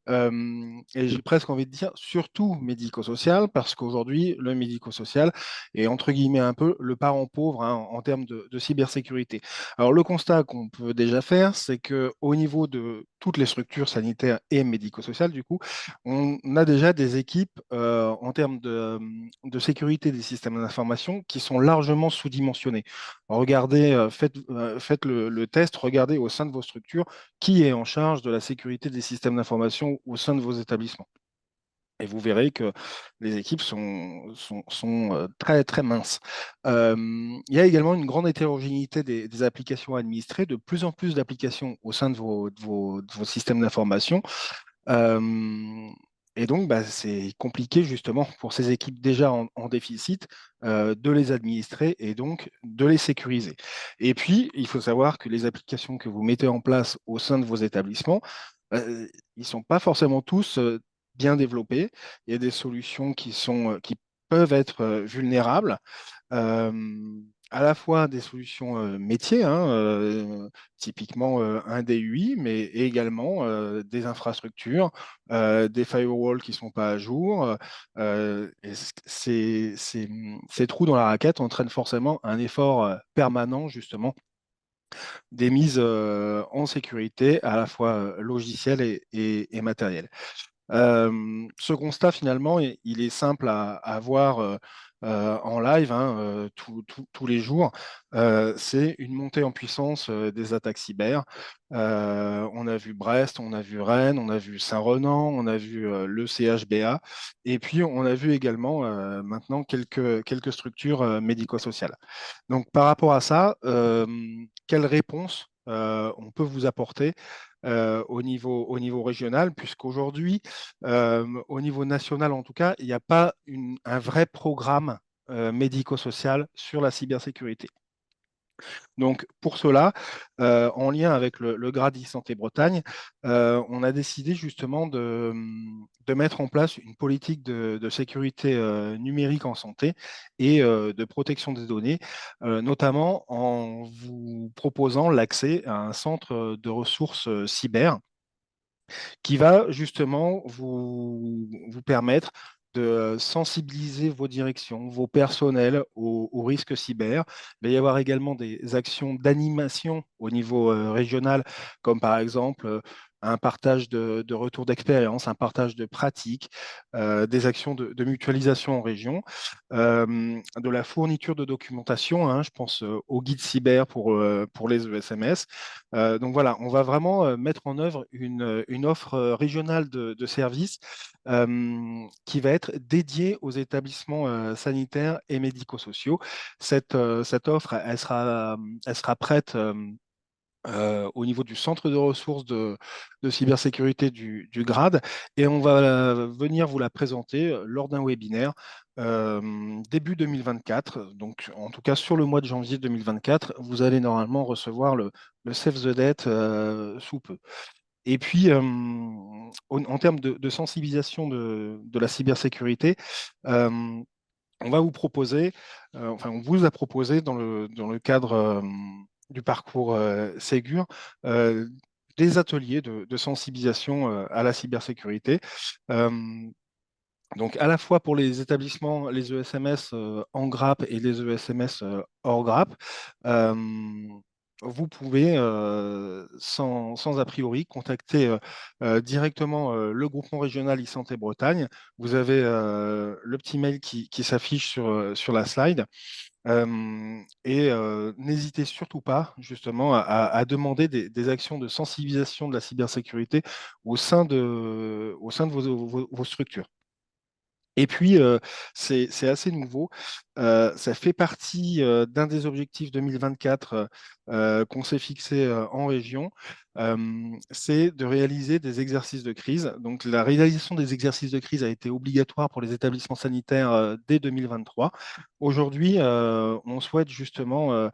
et j'ai presque envie de dire surtout médico-social, parce qu'aujourd'hui, le médico-social est entre guillemets un peu le parent pauvre, hein, en termes de cybersécurité. Alors, le constat qu'on peut déjà faire, c'est qu'au niveau de toutes les structures sanitaires et médico-sociales, du coup, on a déjà des équipes en termes de sécurité des systèmes d'information qui sont largement sous-dimensionnées. Regardez, faites le test, regardez au sein de vos structures qui est en charge de la sécurité des systèmes d'information au sein de vos établissements. Et vous verrez que les équipes sont très, très minces. Il y a également une grande hétérogénéité des applications administrées, de plus en plus d'applications au sein de vos systèmes d'information. Et donc, c'est compliqué justement pour ces équipes déjà en déficit de les administrer et donc de les sécuriser. Et puis, il faut savoir que les applications que vous mettez en place au sein de vos établissements, ils ne sont pas forcément tous bien développés. Il y a des solutions qui peuvent être vulnérables, à la fois des solutions métiers, hein, typiquement un DUI, mais également des infrastructures, des firewalls qui ne sont pas à jour. Et ces trous dans la raquette entraînent forcément un effort permanent, justement, des mises en sécurité, à la fois logicielle et matérielle. Ce constat, finalement, il est simple à voir en live, hein, tous les jours. C'est une montée en puissance des attaques cyber. On a vu Brest, on a vu Rennes, on a vu Saint-Renan, on a vu le CHBA, et puis on a vu également maintenant quelques structures médico-sociales. Donc, par rapport à ça, quelle réponse on peut vous apporter au niveau régional, puisqu'aujourd'hui, au niveau national en tout cas, il n'y a pas un vrai programme médico-social sur la cybersécurité. Donc, pour cela, en lien avec le GRADI Santé Bretagne, on a décidé justement de mettre en place une politique de sécurité numérique en santé et de protection des données, notamment en vous proposant l'accès à un centre de ressources cyber qui va justement vous permettre de sensibiliser vos directions, vos personnels aux risques cyber. Il va y avoir également des actions d'animation au niveau régional, comme par exemple un partage de retours d'expérience, un partage de pratiques, des actions de mutualisation en région, de la fourniture de documentation, hein, je pense au guide cyber pour les ESMS. Donc voilà, on va vraiment mettre en œuvre une offre régionale de services qui va être dédiée aux établissements sanitaires et médico-sociaux. Cette offre, elle sera prête au niveau du centre de ressources de cybersécurité du GRAD, et on va venir vous la présenter lors d'un webinaire début 2024. Donc, en tout cas, sur le mois de janvier 2024, vous allez normalement recevoir le Save the Date sous peu. Et puis, en termes de sensibilisation de la cybersécurité, on va vous proposer, on vous a proposé dans le cadre du parcours Ségur, des ateliers de sensibilisation à la cybersécurité. Donc, à la fois pour les établissements, les ESMS en GRAP et les ESMS hors GRAP, vous pouvez, sans a priori, contacter directement le groupement régional e-santé Bretagne. Vous avez le petit mail qui s'affiche sur la slide. Et n'hésitez surtout pas, justement, à demander des actions de sensibilisation de la cybersécurité au sein de vos structures. Et puis, c'est assez nouveau. Ça fait partie d'un des objectifs 2024 qu'on s'est fixé en région. C'est de réaliser des exercices de crise. Donc, la réalisation des exercices de crise a été obligatoire pour les établissements sanitaires dès 2023. Aujourd'hui, on souhaite justement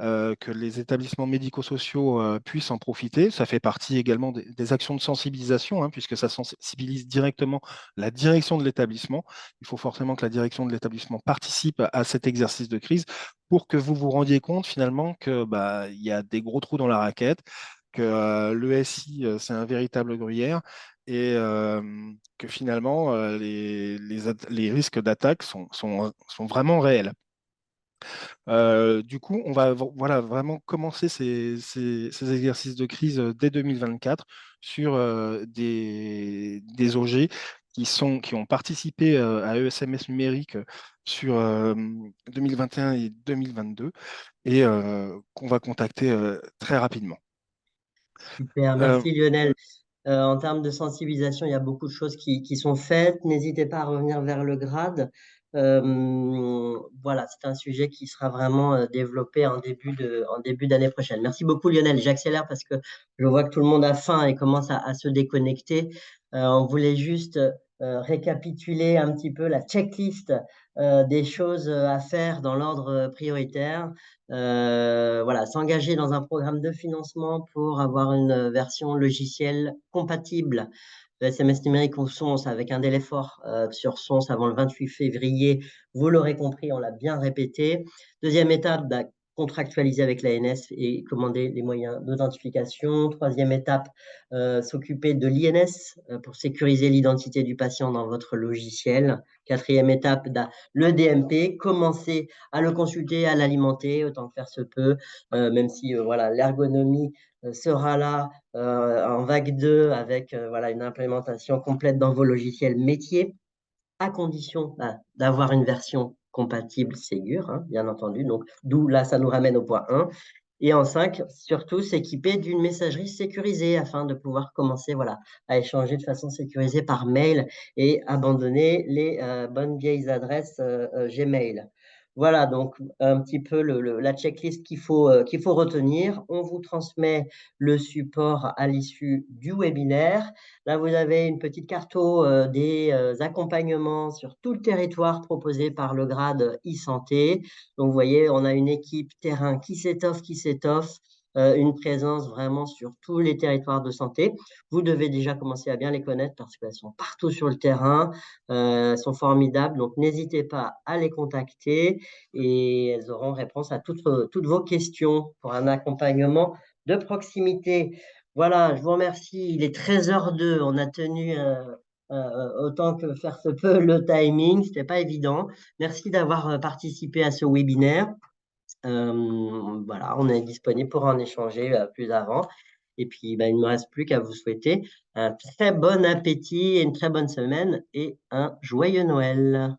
que les établissements médico-sociaux puissent en profiter. Ça fait partie également des actions de sensibilisation, hein, puisque ça sensibilise directement la direction de l'établissement. Il faut forcément que la direction de l'établissement participe à cet exercice de crise pour que vous vous rendiez compte finalement que il y a des gros trous dans la raquette, que l'ESI, c'est un véritable gruyère, et que finalement, les risques d'attaque sont vraiment réels. Du coup, on va voilà, vraiment commencer ces exercices de crise dès 2024 sur des OG qui ont participé à ESMS numérique sur 2021 et 2022, et qu'on va contacter très rapidement. Super, merci Lionel. En termes de sensibilisation, il y a beaucoup de choses qui sont faites. N'hésitez pas à revenir vers le GRAD. Voilà, c'est un sujet qui sera vraiment développé en début d'année prochaine. Merci beaucoup Lionel. J'accélère parce que je vois que tout le monde a faim et commence à se déconnecter. On voulait juste récapituler un petit peu la checklist des choses à faire dans l'ordre prioritaire. Voilà, s'engager dans un programme de financement pour avoir une version logicielle compatible de SMS numérique ou SONS avec un délai fort sur SONS avant le 28 février. Vous l'aurez compris, on l'a bien répété. Deuxième étape, contractualiser avec l'ANS et commander les moyens d'authentification. Troisième étape, s'occuper de l'INS pour sécuriser l'identité du patient dans votre logiciel. Quatrième étape, le DMP, commencer à le consulter, à l'alimenter, autant que faire se peut, même si voilà, l'ergonomie sera là en vague 2 avec voilà, une implémentation complète dans vos logiciels métiers, à condition d'avoir une version compatible Ségur, hein, bien entendu. Donc, d'où là, ça nous ramène au point 1. Et en 5, surtout s'équiper d'une messagerie sécurisée afin de pouvoir commencer voilà, à échanger de façon sécurisée par mail et abandonner les bonnes vieilles adresses Gmail. Voilà donc un petit peu la checklist qu'il faut retenir. On vous transmet le support à l'issue du webinaire. Là, vous avez une petite carto des accompagnements sur tout le territoire proposé par le GRAD e-santé. Donc, vous voyez, on a une équipe terrain qui s'étoffe, une présence vraiment sur tous les territoires de santé. Vous devez déjà commencer à bien les connaître parce qu'elles sont partout sur le terrain, elles sont formidables. Donc, n'hésitez pas à les contacter et elles auront réponse à toutes vos questions pour un accompagnement de proximité. Voilà, je vous remercie. Il est 13h02. On a tenu autant que faire se peut le timing. Ce n'était pas évident. Merci d'avoir participé à ce webinaire. Voilà, on est disponible pour en échanger plus avant. Et puis, il ne me reste plus qu'à vous souhaiter un très bon appétit, une très bonne semaine et un joyeux Noël.